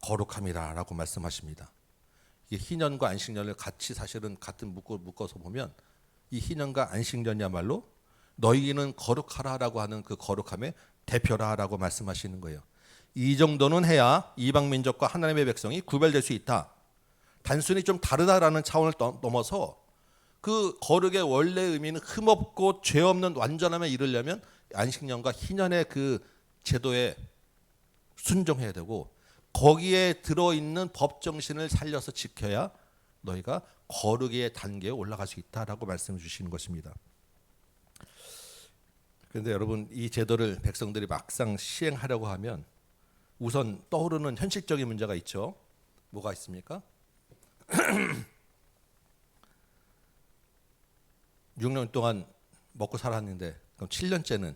거룩함이라라고 말씀하십니다. 이 희년과 안식년을 같이 사실은 같은 묶어서 보면 이 희년과 안식년이야말로 너희는 거룩하라라고 하는 그 거룩함의 대표라라고 말씀하시는 거예요. 이 정도는 해야 이방 민족과 하나님의 백성이 구별될 수 있다. 단순히 좀 다르다라는 차원을 넘어서 그 거룩의 원래 의미는 흠없고 죄 없는 완전함에 이르려면 안식년과 희년의 그 제도에 순종해야 되고 거기에 들어있는 법 정신을 살려서 지켜야 너희가 거룩의 단계에 올라갈 수 있다라고 말씀해 주시는 것입니다. 그런데 여러분 이 제도를 백성들이 막상 시행하려고 하면 우선 떠오르는 현실적인 문제가 있죠. 뭐가 있습니까? 6년 동안 먹고 살았는데 그럼 7년째는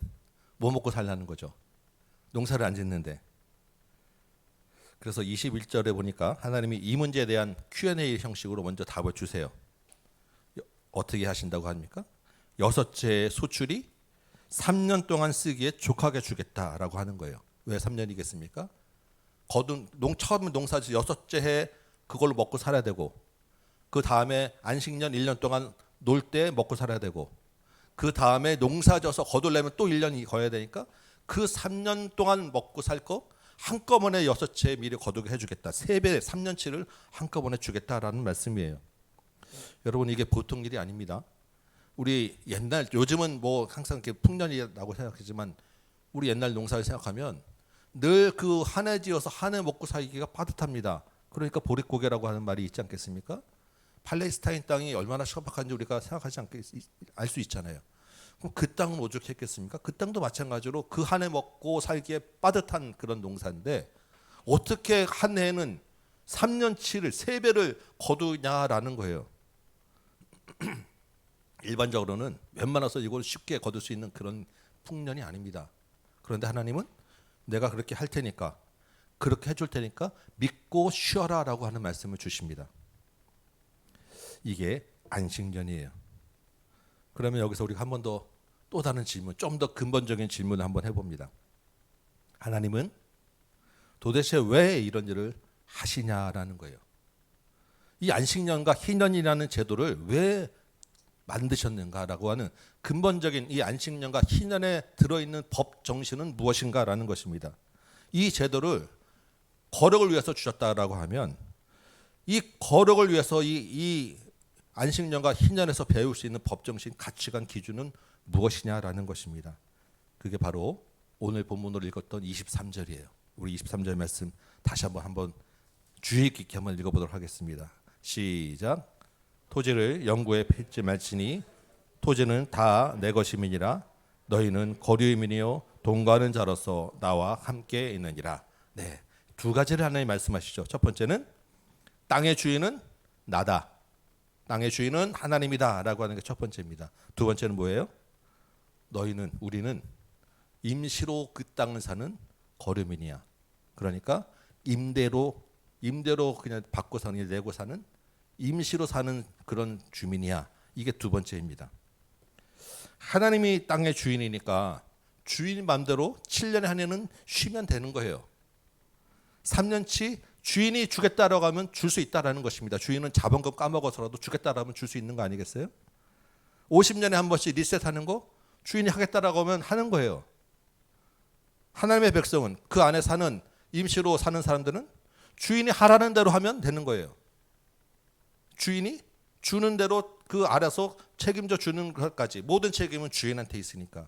뭐 먹고 살라는 거죠? 농사를 안 짓는데. 그래서 21절에 보니까 하나님이 이 문제에 대한 Q&A 형식으로 먼저 답을 주세요. 어떻게 하신다고 합니까? 6채의 소출이 3년 동안 쓰기에 족하게 주겠다라고 하는 거예요. 왜 3년이겠습니까? 처음 농사지 6째 해 그걸로 먹고 살아야 되고 그 다음에 안식년 1년 동안 놀 때 먹고 살아야 되고 그 다음에 농사져서 거둘려면 또 1년이 거야 되니까 그 3년 동안 먹고 살 거 한꺼번에 6채 미리 거두게 해주겠다. 3배 3년치를 한꺼번에 주겠다라는 말씀이에요. 여러분 이게 보통 일이 아닙니다. 우리 옛날 요즘은 뭐 항상 이렇게 풍년이라고 생각하지만 우리 옛날 농사를 생각하면 늘 그 한 해 지어서 한 해 먹고 살기가 빠듯합니다. 그러니까 보릿고개라고 하는 말이 있지 않겠습니까? 팔레스타인 땅이 얼마나 척박한지 우리가 생각하지 알 수 있잖아요. 그럼 그 땅은 오죽했겠습니까? 그 땅도 마찬가지로 그 한 해 먹고 살기에 빠듯한 그런 농사인데 어떻게 한 해는 3년치를 3배를 거두냐라는 거예요. 일반적으로는 웬만해서 이걸 쉽게 거둘 수 있는 그런 풍년이 아닙니다. 그런데 하나님은 내가 그렇게 할 테니까 그렇게 해줄 테니까 믿고 쉬어라라고 하는 말씀을 주십니다. 이게 안식년이에요. 그러면 여기서 우리가 한 번 더 또 다른 질문, 좀 더 근본적인 질문을 한번 해봅니다. 하나님은 도대체 왜 이런 일을 하시냐라는 거예요. 이 안식년과 희년이라는 제도를 왜 만드셨는가라고 하는 근본적인 이 안식년과 희년에 들어있는 법 정신은 무엇인가라는 것입니다. 이 제도를 거룩을 위해서 주셨다라고 하면 이 거룩을 위해서 이 안식년과 희년에서 배울 수 있는 법 정신, 가치관, 기준은 무엇이냐라는 것입니다. 그게 바로 오늘 본문으로 읽었던 23절이에요. 우리 23절 말씀 다시 한번 주의 깊게 한번 읽어보도록 하겠습니다. 시작. 토지를 영구에 폐지 말지니 토지는 다 내 것임이니라. 너희는 거류민이요 동거하는 자로서 나와 함께 있느니라. 네, 두 가지를 하나님 말씀하시죠. 첫 번째는 땅의 주인은 나다. 땅의 주인은 하나님이다라고 하는 게 첫 번째입니다. 두 번째는 뭐예요? 너희는, 우리는 임시로 그 땅을 사는 거류민이야. 그러니까 임대로 그냥 받고 사는 일 내고 사는 임시로 사는 그런 주민이야. 이게 두 번째입니다. 하나님이 땅의 주인이니까 주인 맘대로 7년에 한 해는 쉬면 되는 거예요. 3년치 주인이 주겠다라고 하면 줄 수 있다라는 것입니다. 주인은 자본금 까먹어서라도 주겠다라고 하면 줄 수 있는 거 아니겠어요? 50년에 한 번씩 리셋하는 거 주인이 하겠다라고 하면 하는 거예요. 하나님의 백성은, 그 안에 사는 임시로 사는 사람들은 주인이 하라는 대로 하면 되는 거예요. 주인이 주는 대로 그 알아서 책임져 주는 것까지 모든 책임은 주인한테 있으니까.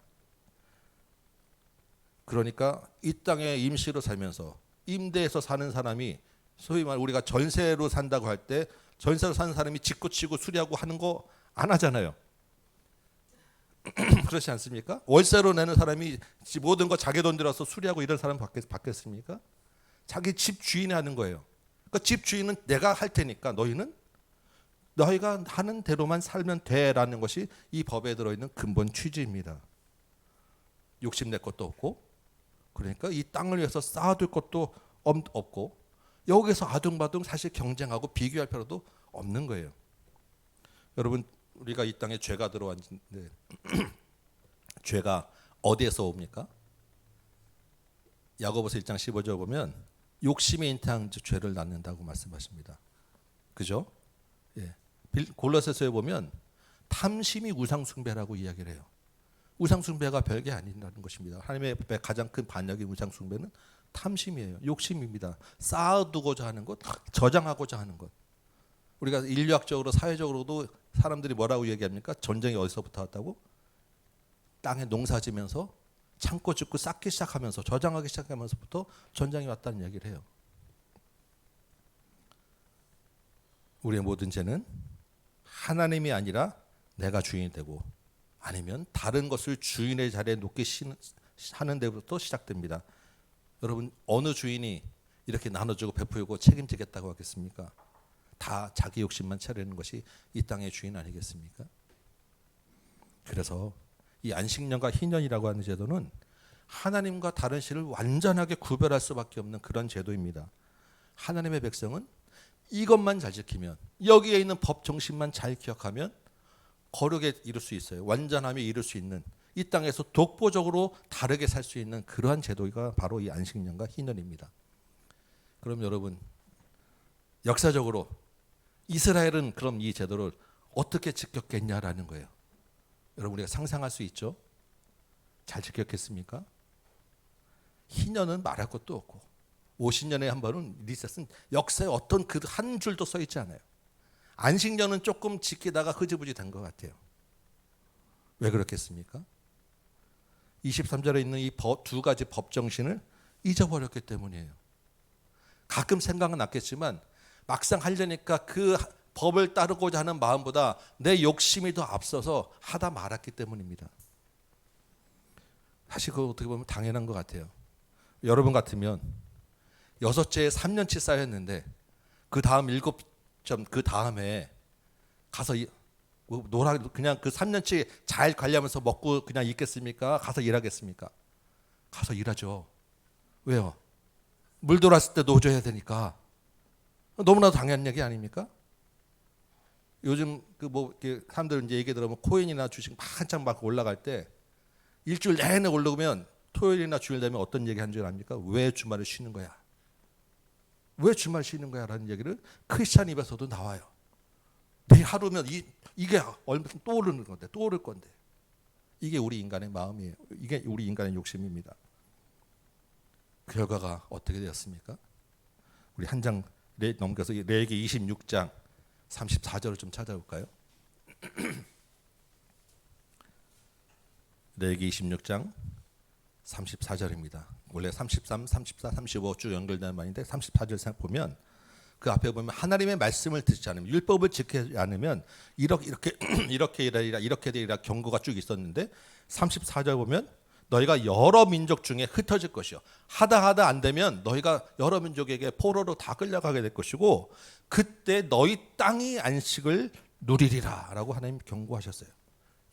그러니까 이 땅에 임시로 살면서 임대해서 사는 사람이 소위 말 우리가 전세로 산다고 할 때 전세로 사는 사람이 짓고 치고 수리하고 하는 거 안 하잖아요. 그렇지 않습니까? 월세로 내는 사람이 모든 거 자기 돈 들여서 수리하고 이런 사람 받겠습니까? 자기 집 주인이 하는 거예요. 그러니까 집 주인은 내가 할 테니까 너희가 하는 대로만 살면 돼라는 것이 이 법에 들어있는 근본 취지입니다. 욕심낼 것도 없고, 그러니까 이 땅을 위해서 쌓아둘 것도 없고, 여기서 아둥바둥 사실 경쟁하고 비교할 필요도 없는 거예요. 여러분, 우리가 이 땅에 죄가 들어왔는데 죄가 어디에서 옵니까? 야고보서 1장 15절 보면 욕심이 잉태한 죄를 낳는다고 말씀하십니다. 그죠? 예. 골로새서에 보면 탐심이 우상숭배라고 이야기를 해요. 우상숭배가 별게 아니라는 것입니다. 하나님의 가장 큰 반역이 우상숭배는 탐심이에요. 욕심입니다. 쌓아두고자 하는 것, 저장하고자 하는 것. 우리가 인류학적으로 사회적으로도 사람들이 뭐라고 얘기합니까? 전쟁이 어디서부터 왔다고? 땅에 농사지면서 창고 짓고 쌓기 시작하면서 저장하기 시작하면서부터 전쟁이 왔다는 얘기를 해요. 우리의 모든 죄는 하나님이 아니라 내가 주인이 되고 아니면 다른 것을 주인의 자리에 놓기 하는 데부터 시작됩니다. 여러분, 어느 주인이 이렇게 나눠주고 베풀고 책임지겠다고 하겠습니까? 다 자기 욕심만 차리는 것이 이 땅의 주인 아니겠습니까? 그래서 이 안식년과 희년이라고 하는 제도는 하나님과 다른 신을 완전하게 구별할 수밖에 없는 그런 제도입니다. 하나님의 백성은 이것만 잘 지키면, 여기에 있는 법 정신만 잘 기억하면 거룩에 이룰 수 있어요. 완전함에 이룰 수 있는, 이 땅에서 독보적으로 다르게 살 수 있는 그러한 제도가 바로 이 안식년과 희년입니다. 그럼 여러분, 역사적으로 이스라엘은 그럼 이 제도를 어떻게 지켰겠냐라는 거예요. 여러분, 우리가 상상할 수 있죠? 잘 지켰겠습니까? 희년은 말할 것도 없고 50년에 한 번은 리셋은 역사에 어떤 그 한 줄도 써 있지 않아요. 안식년은 조금 지키다가 흐지부지 된 것 같아요. 왜 그렇겠습니까? 23절에 있는 이 두 가지 법 정신을 잊어버렸기 때문이에요. 가끔 생각은 났겠지만 막상 하려니까 그 법을 따르고자 하는 마음보다 내 욕심이 더 앞서서 하다 말았기 때문입니다. 사실 그거 어떻게 보면 당연한 것 같아요. 여러분 같으면 6채에 3년치 쌓였는데 그 다음 7점 그 다음에 가서 그냥 그 3년치 잘 관리하면서 먹고 그냥 있겠습니까? 가서 일하겠습니까? 가서 일하죠. 왜요? 물 들어왔을 때 노조해야 되니까. 너무나도 당연한 얘기 아닙니까? 요즘 사람들 이제 얘기 들으면 코인이나 주식 한창 막 올라갈 때 일주일 내내 올라오면 토요일이나 주일 되면 어떤 얘기 한 줄 압니까? 왜 주말에 쉬는 거야? 왜 주말 쉬는 거야? 라는 얘기를 크리스찬 입에서도 나와요. 내 하루면 이게 얼마 또 오르는 건데, 또 오를 건데. 이게 우리 인간의 마음이에요. 이게 우리 인간의 욕심입니다. 결과가 어떻게 되었습니까? 우리 한 장 넘겨서 레위기 26장 34절을 좀 찾아볼까요? 레위기 26장 34절입니다. 원래 33, 34, 35 쭉 연결되는 말인데 34절 보면 그 앞에 보면 하나님의 말씀을 듣지 않으면 율법을 지키지 않으면 이렇게 되리라 경고가 쭉 있었는데 34절 보면 너희가 여러 민족 중에 흩어질 것이요 하다 안 되면 너희가 여러 민족에게 포로로 다 끌려가게 될 것이고 그때 너희 땅이 안식을 누리리라 라고 하나님 경고하셨어요.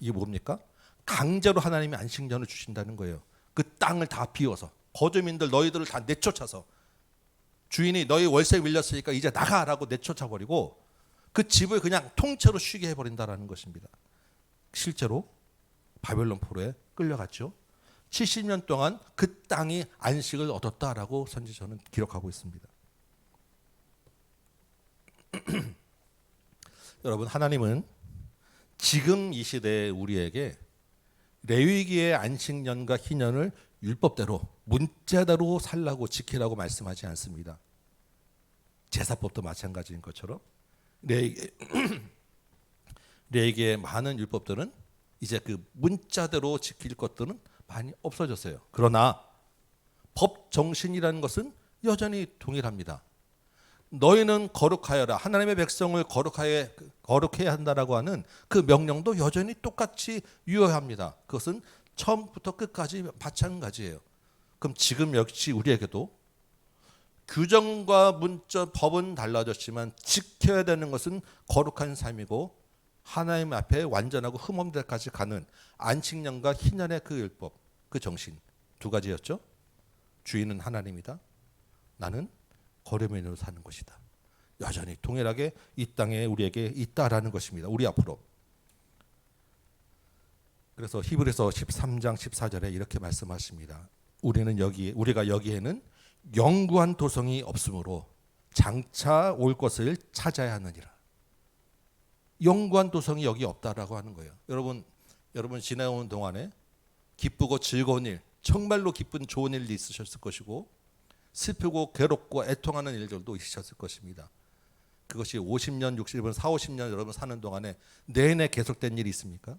이게 뭡니까? 강제로 하나님이 안식년을 주신다는 거예요. 그 땅을 다 비워서 거주민들 너희들을 다 내쫓아서 주인이 너희 월세 밀렸으니까 이제 나가라고 내쫓아버리고 그 집을 그냥 통째로 쉬게 해버린다라는 것입니다. 실제로 바벨론 포로에 끌려갔죠. 70년 동안 그 땅이 안식을 얻었다라고 선지서는 기록하고 있습니다. 여러분, 하나님은 지금 이 시대에 우리에게 레위기의 안식년과 희년을 율법대로 문자대로 살라고 지키라고 말씀하지 않습니다. 제사법도 마찬가지인 것처럼 레위기의 많은 율법들은 이제 그 문자대로 지킬 것들은 많이 없어졌어요. 그러나 법 정신이라는 것은 여전히 동일합니다. 너희는 거룩하여라. 하나님의 백성을 거룩해야 한다라고 하는 그 명령도 여전히 똑같이 유효합니다. 그것은 처음부터 끝까지 마찬가지예요. 그럼 지금 역시 우리에게도 규정과 문자 법은 달라졌지만 지켜야 되는 것은 거룩한 삶이고 하나님 앞에 완전하고 흠없는 데까지 가는 안식년과 희년의 그 율법, 그 정신 두 가지였죠. 주인은 하나님이다. 나는 거류민으로 사는 것이다. 여전히 동일하게 이 땅에 우리에게 있다라는 것입니다. 우리 앞으로. 그래서 히브리서 13장 14절에 이렇게 말씀하십니다. 우리가 여기에는 영구한 도성이 없으므로 장차 올 것을 찾아야 하느니라. 영구한 도성이 여기 없다라고 하는 거예요. 여러분 지내온 동안에 기쁘고 즐거운 일, 정말로 기쁜 좋은 일이 있으셨을 것이고 슬프고 괴롭고 애통하는 일들도 있으셨을 것입니다. 그것이 50년, 60년, 40, 50년 여러분 사는 동안에 내내 계속된 일이 있습니까?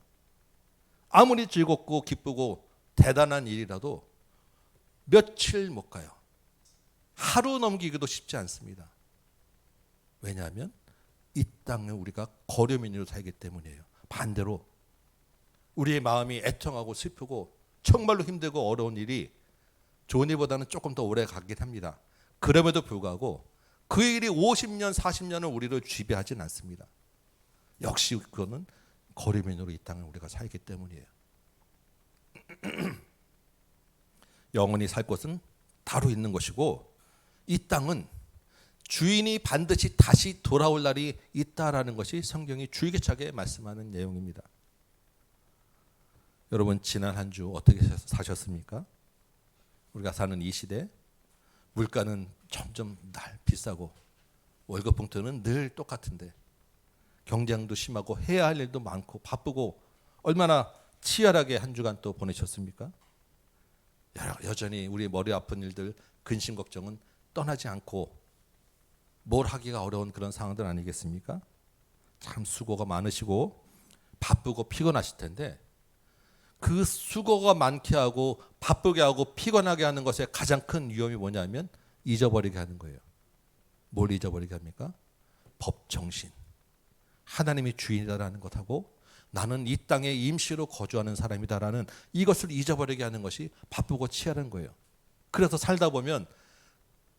아무리 즐겁고 기쁘고 대단한 일이라도 며칠 못 가요. 하루 넘기기도 쉽지 않습니다. 왜냐하면 이 땅에 우리가 거류민으로 살기 때문이에요. 반대로 우리의 마음이 애통하고 슬프고 정말로 힘들고 어려운 일이 좋은 일보다는 조금 더 오래 가긴 합니다. 그럼에도 불구하고 그 일이 50년, 40년을 우리를 지배하진 않습니다. 역시 그거는 거류민으로 이 땅에 우리가 살기 때문이에요. 영원히 살 곳은 따로 있는 것이고 이 땅은 주인이 반드시 다시 돌아올 날이 있다라는 것이 성경이 줄기차게 말씀하는 내용입니다. 여러분 지난 한 주 어떻게 사셨습니까? 우리가 사는 이 시대 물가는 점점 날 비싸고 월급 봉투는 늘 똑같은데 경쟁도 심하고 해야 할 일도 많고 바쁘고 얼마나 치열하게 한 주간 또 보내셨습니까? 여전히 우리 머리 아픈 일들 근심 걱정은 떠나지 않고 뭘 하기가 어려운 그런 상황들 아니겠습니까? 참 수고가 많으시고 바쁘고 피곤하실 텐데 그 수고가 많게 하고 바쁘게 하고 피곤하게 하는 것의 가장 큰 위험이 뭐냐면 잊어버리게 하는 거예요. 뭘 잊어버리게 합니까? 법 정신. 하나님이 주인이다라는 것하고 나는 이 땅에 임시로 거주하는 사람이다라는 이것을 잊어버리게 하는 것이 바쁘고 치열한 거예요. 그래서 살다 보면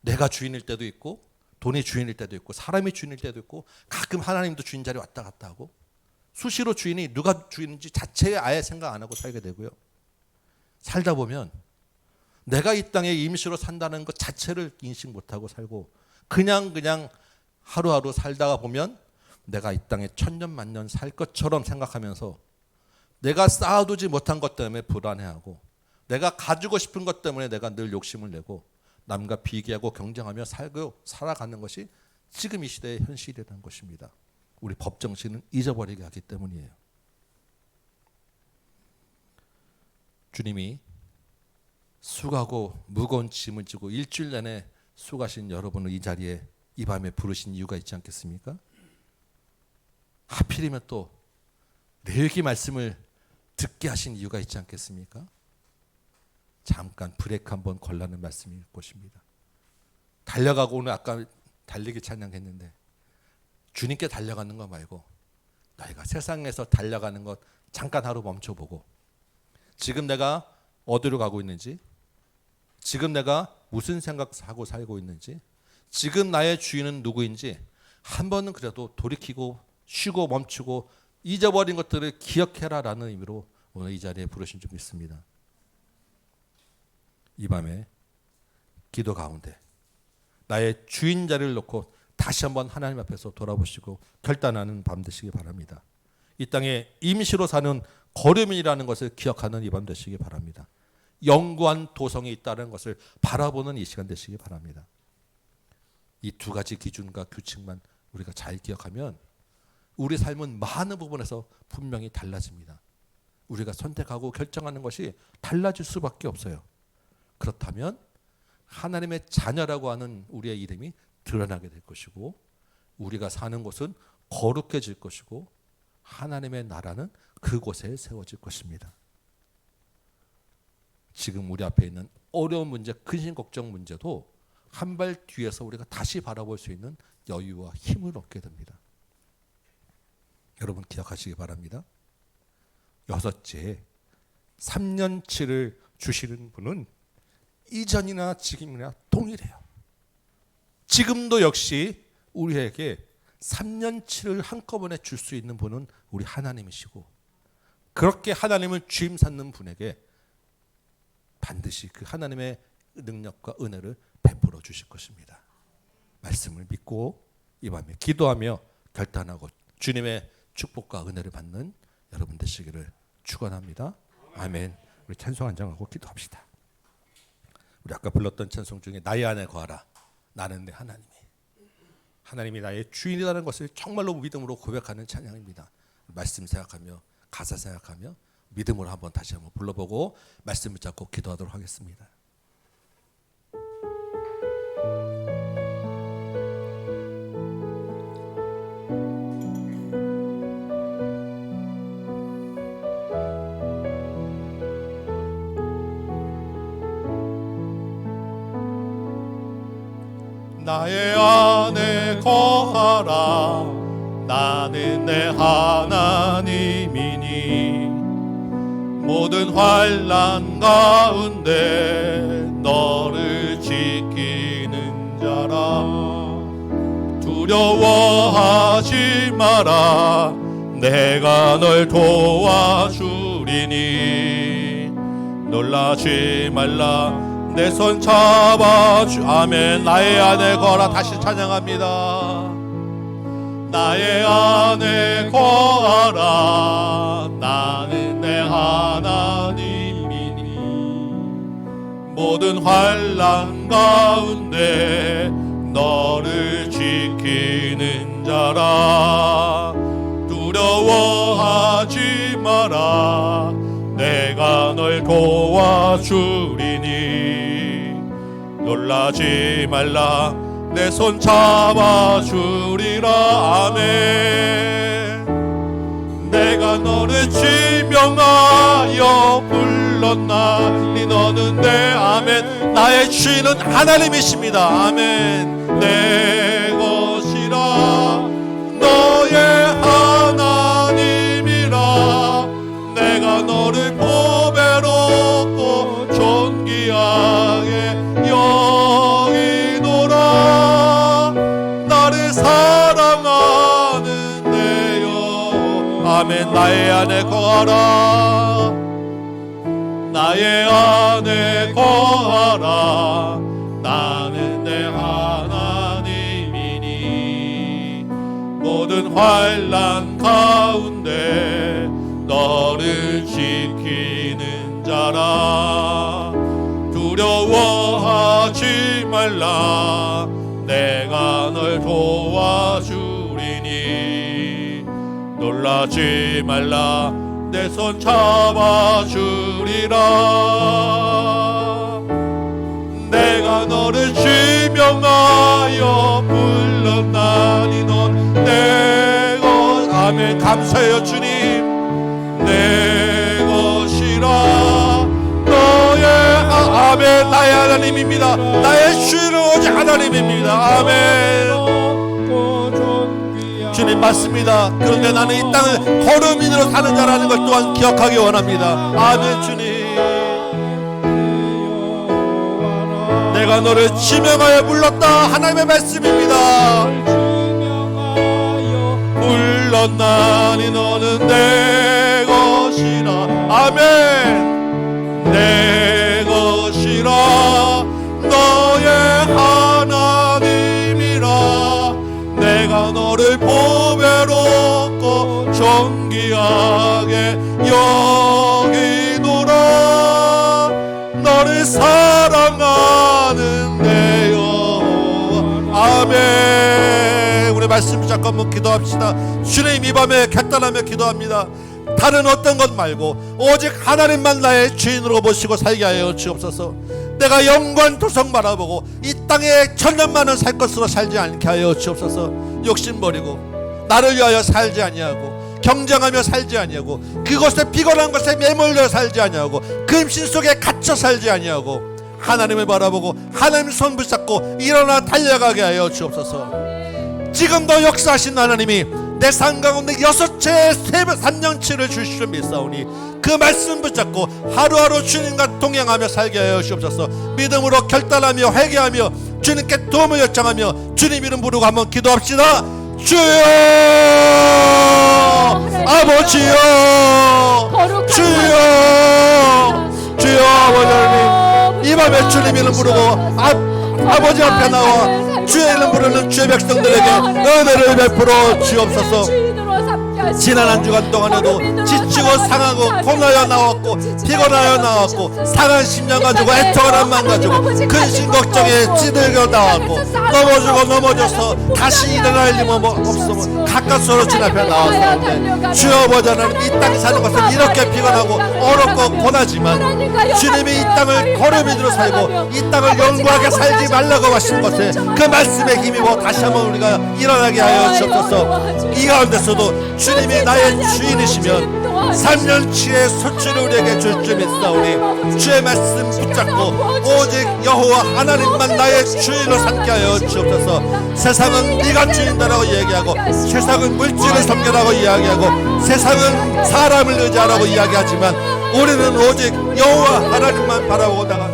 내가 주인일 때도 있고 돈이 주인일 때도 있고 사람이 주인일 때도 있고 가끔 하나님도 주인 자리에 왔다 갔다 하고 수시로 주인이 누가 주인인지 자체에 아예 생각 안 하고 살게 되고요. 살다 보면 내가 이 땅에 임시로 산다는 것 자체를 인식 못하고 살고 그냥 하루하루 살다가 보면 내가 이 땅에 천년 만년 살 것처럼 생각하면서 내가 쌓아두지 못한 것 때문에 불안해하고, 내가 가지고 싶은 것 때문에 내가 늘 욕심을 내고 남과 비교하고 경쟁하며 살아가는 것이 지금 이 시대의 현실이라는 것입니다. 우리 법정신은 잊어버리게 하기 때문이에요. 주님이 수고하고 무거운 짐을 지고 일주일 내내 수고하신 여러분을 이 자리에 이 밤에 부르신 이유가 있지 않겠습니까? 하필이면 또 내일기 말씀을 듣게 하신 이유가 있지 않겠습니까? 잠깐 브레이크 한번 걸라는 말씀일 것입니다. 달려가고, 오늘 아까 달리기 찬양했는데 주님께 달려가는 거 말고 너희가 세상에서 달려가는 것 잠깐 하루 멈춰보고, 지금 내가 어디로 가고 있는지, 지금 내가 무슨 생각하고 살고 있는지, 지금 나의 주인은 누구인지 한 번은 그래도 돌이키고 쉬고 멈추고 잊어버린 것들을 기억해라라는 의미로 오늘 이 자리에 부르신 줄 믿습니다. 이 밤에 기도 가운데 나의 주인 자리를 놓고 다시 한번 하나님 앞에서 돌아보시고 결단하는 밤 되시기 바랍니다. 이 땅에 임시로 사는 거류민이라는 것을 기억하는 이 밤 되시기 바랍니다. 영구한 도성이 있다는 것을 바라보는 이 시간 되시기 바랍니다. 이 두 가지 기준과 규칙만 우리가 잘 기억하면 우리 삶은 많은 부분에서 분명히 달라집니다. 우리가 선택하고 결정하는 것이 달라질 수밖에 없어요. 그렇다면 하나님의 자녀라고 하는 우리의 이름이 드러나게 될 것이고, 우리가 사는 곳은 거룩해질 것이고, 하나님의 나라는 그곳에 세워질 것입니다. 지금 우리 앞에 있는 어려운 문제, 근심 걱정 문제도 한 발 뒤에서 우리가 다시 바라볼 수 있는 여유와 힘을 얻게 됩니다. 여러분 기억하시기 바랍니다. 여섯째, 3년치를 주시는 분은 이전이나 지금이나 동일해요. 지금도 역시 우리에게 3년치를 한꺼번에 줄 수 있는 분은 우리 하나님이시고, 그렇게 하나님을 주임 삼는 분에게 반드시 그 하나님의 능력과 은혜를 베풀어 주실 것입니다. 말씀을 믿고 이 밤에 기도하며 결단하고 주님의 축복과 은혜를 받는 여러분 되시기를 축원합니다. 아멘. 우리 찬송 한장하고 기도합시다. 우리 아까 불렀던 찬송 중에 나의 안에 거하라, 나는 내 하나님이 나의 주인이라는 것을 정말로 믿음으로 고백하는 찬양입니다. 말씀 생각하며 가사 생각하며 믿음으로 한번 다시 한번 불러보고 말씀 붙잡고 기도하도록 하겠습니다. 나의 안에 거하라, 나는 내 하나님이니 모든 환난 가운데 너를 지키는 자라. 두려워하지 마라, 내가 널 도와주리니 놀라지 말라, 내 손 잡아주. 아멘. 나의 안에 거하라. 다시 찬양합니다. 나의 안에 거하라, 나는 내 하나님이니 모든 환난 가운데 너를 지키는 자라. 두려워하지 마라, 내가 널 도와주리니 놀라지 말라, 내 손 잡아주리라. 아멘. 내가 너를 지명하여 불렀나니 너는 내. 아멘. 나의 주인은 하나님이십니다. 아멘. 내 것이라, 너의 하나님이라. 내가 너를 보배롭고 존귀하게 여기노라. 나를 사랑하는 내 영. 아멘. 나의 안에 거하라, 나의 안에 거하라, 나는 내 하나님이니 모든 환난 가운데 너를 말라 내가 널 도와주리니 놀라지 말라 내 손 잡아주리라 내가 너를 지명하여 불렀나니 넌 내 것 아멘 감사해요 주님 내 것이라 너의 아멘 나의 하나님입니다 나의 주인은 오직 하나님입니다 아멘 주님 맞습니다 그런데 나는 이 땅을 걸음인으로 사는 자라는 것 또한 기억하기 원합니다 아멘 주님 내가 너를 지명하여 불렀다 하나님의 말씀입니다 불렀나니 너는 내 것이라 아멘 내 것이라 너의 하나님이라 내가 너를 보배롭고 존귀하게 여기노라 너를 사랑하는 내 여호와 아멘 우리 말씀 붙잡고 한번 기도합시다 주님 이 밤에 결단하며 기도합니다 다른 어떤 것 말고 오직 하나님만 나의 주인으로 모시고 살게 하여 주옵소서 내가 영광 도성 바라보고 이 땅에 천년만은 살 것으로 살지 않게 하여 주옵소서 욕심 버리고 나를 위하여 살지 아니하고 경쟁하며 살지 아니하고 그것에 비건한 것에 매몰려 살지 아니하고 그 임신 속에 갇혀 살지 아니하고 하나님을 바라보고 하나님 손 붙잡고 일어나 달려가게 하여 주옵소서 지금도 역사하신 하나님이 내 삶 가운데 6채의 3년치를 주시려 믿사오니 그 말씀 붙잡고 하루하루 주님과 동행하며 살게 하여 주옵소서 믿음으로 결단하며 회개하며 주님께 도움을 요청하며 주님 이름 부르고 한번 기도합시다 주여 아버지여 주여 주여 아버지 하나님 이 밤에 주님 이름 부르고 아버지 앞에 나와 주의 이름 부르는 주의 백성들에게 은혜를 베풀어 주옵소서 지난 한 주간 동안에도 지치고 상하고 고나여 나왔고 피곤하여 나왔고 상한 심령 가지고 애통한 맘 가지고 근심 걱정에 찌들겨 나왔고 넘어지고 넘어져서 다시 일어날 힘 없으면 가까스로 주 앞에 나왔었는데 주여 보자 하나님 이 땅에 사는 것은 이렇게 피곤하고 어렵고 고나지만 주님이 이 땅을 걸음이들어 살고 이 땅을 영구하게 살지 말라고 하신 것에 그 말씀에 힘입어 다시 한번 우리가 일어나게 하여 주옵소서 이 가운데서도 주님이 나의 주인이시면 3년치의 소출을 우리에게 줄 줄 믿사오니 주의 말씀 붙잡고 오직 여호와 하나님만 나의 주인으로 삼게 하여 주옵소서 세상은 네가 주인다라고 이야기하고 세상은 물질을 섬겨라고 이야기하고 세상은 사람을 의지하라고 이야기하지만 우리는 오직 여호와 하나님만 바라보고 나가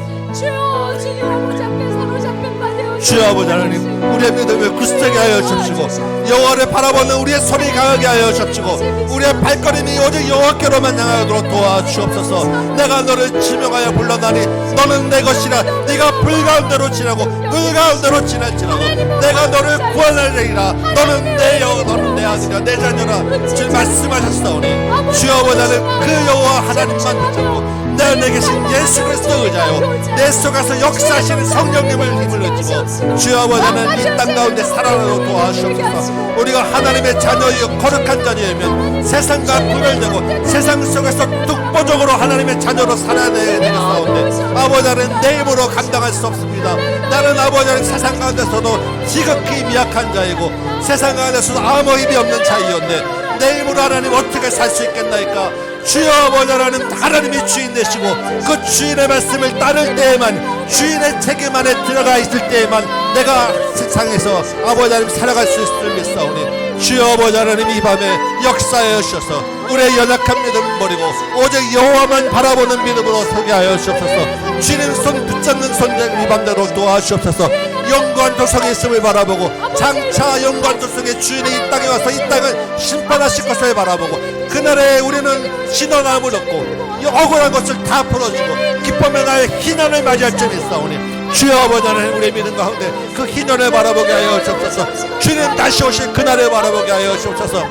주여 아버지 하나님 우리의 믿음을 굳세게 하여 주시고 여호와를 바라보는 우리의 손이 강하게 하여 주시고 우리의 발걸음이 오직 여호와께로만 향하도록 도와주옵소서 내가 너를 지명하여 불러나니 너는 내 것이라 네가 불가운데로 지나고 불가운데로 지날지라도 내가 너를 구원하리라 너는 내 영 너는 내 아들이라 내 자녀라 주 말씀하셨사오니 주여 아버지 하나님 그 여호와 하나님만 붙잡고 내 안에 계신 예수 그리스도 의자요 내 속에서 역사하시는 성령님을 힘을 얻고 주여 아버지 하나님 이 땅 가운데 살아나도록 도와주옵소서 우리가 하나님의 자녀이요 거룩한 자녀이면 세상과 구별되고 세상 속에서 독보적으로 하나님의 자녀로 살아야 되겠사온데 아버지 하나님 내 힘으로 감당할 수 없습니다 나는 아버지 하나님 세상 가운데서도 지극히 미약한 자이고 세상 가운데서도 아무 힘이 없는 자이었는데 내 힘으로 하나님 어떻게 살 수 있겠나이까 주여 아버지 하나님이 주인 되시고 그 주인의 말씀을 따를 때에만 주인의 책임 안에 들어가 있을 때에만 내가 세상에서 아버지 하나님 살아갈 수 있음을 믿사오니 주여 아버지 하나님 이 밤에 역사하여 주셔서 우리의 연약한 믿음을 버리고 오직 여호와만 바라보는 믿음으로 서게 하여 주옵소서 주님 손 붙잡는 손들 이 밤대로 도와주옵소서 영광 도성에 있음을 바라보고 장차 영광 도성의 주인이 이 땅에 와서 이 땅을 심판하실 것을 바라보고 그날에 우리는 신원함을 얻고 억울한 것을 다 풀어주고 기쁨의 날 희년을 맞이할 줄 믿사오니 주여 아버지 하나님 우리의 믿음 가운데 그 희년을 바라보게 하여 주옵소서 주님 다시 오실 그날을 바라보게 하여 주옵소서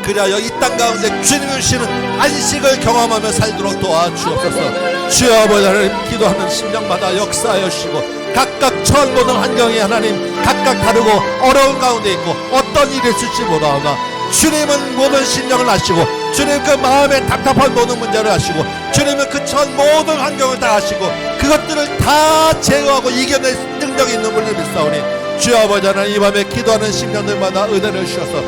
그리하여 이 땅 가운데 주님이 주시는 안식을 경험하며 살도록 도와주옵소서 주여 아버지 하나님 기도하는 심령마다 역사하여 주시고 각각 처한 모든 환경이 하나님 각각 다르고 어려운 가운데 있고 어떤 일이 있을지 모르나 주님은 모든 심령을 아시고 주님 그 마음에 답답한 모든 문제를 아시고 주님은 그 처한 모든 환경을 다 아시고 그것들을 다 제어하고 이겨낼 능력이 있는 분을 믿사오니 주여 아버지 하나님 이 밤에 기도하는 심령들마다 은혜를 주셔서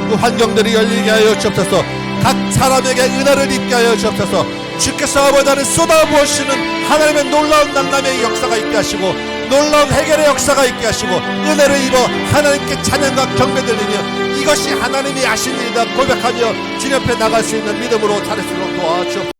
그 환경들이 열리게 하여 주옵소서. 각 사람에게 은혜를 입게 하여 주옵소서. 주께서 아버지 하나님 쏟아부으시는 하나님의 놀라운 만남의 역사가 있게 하시고 놀라운 해결의 역사가 있게 하시고 은혜를 입어 하나님께 찬양과 경배 드리며 이것이 하나님이 하신 일이다 고백하며 주님 앞에 나갈 수 있는 믿음으로 잘할수록 도와주옵소서.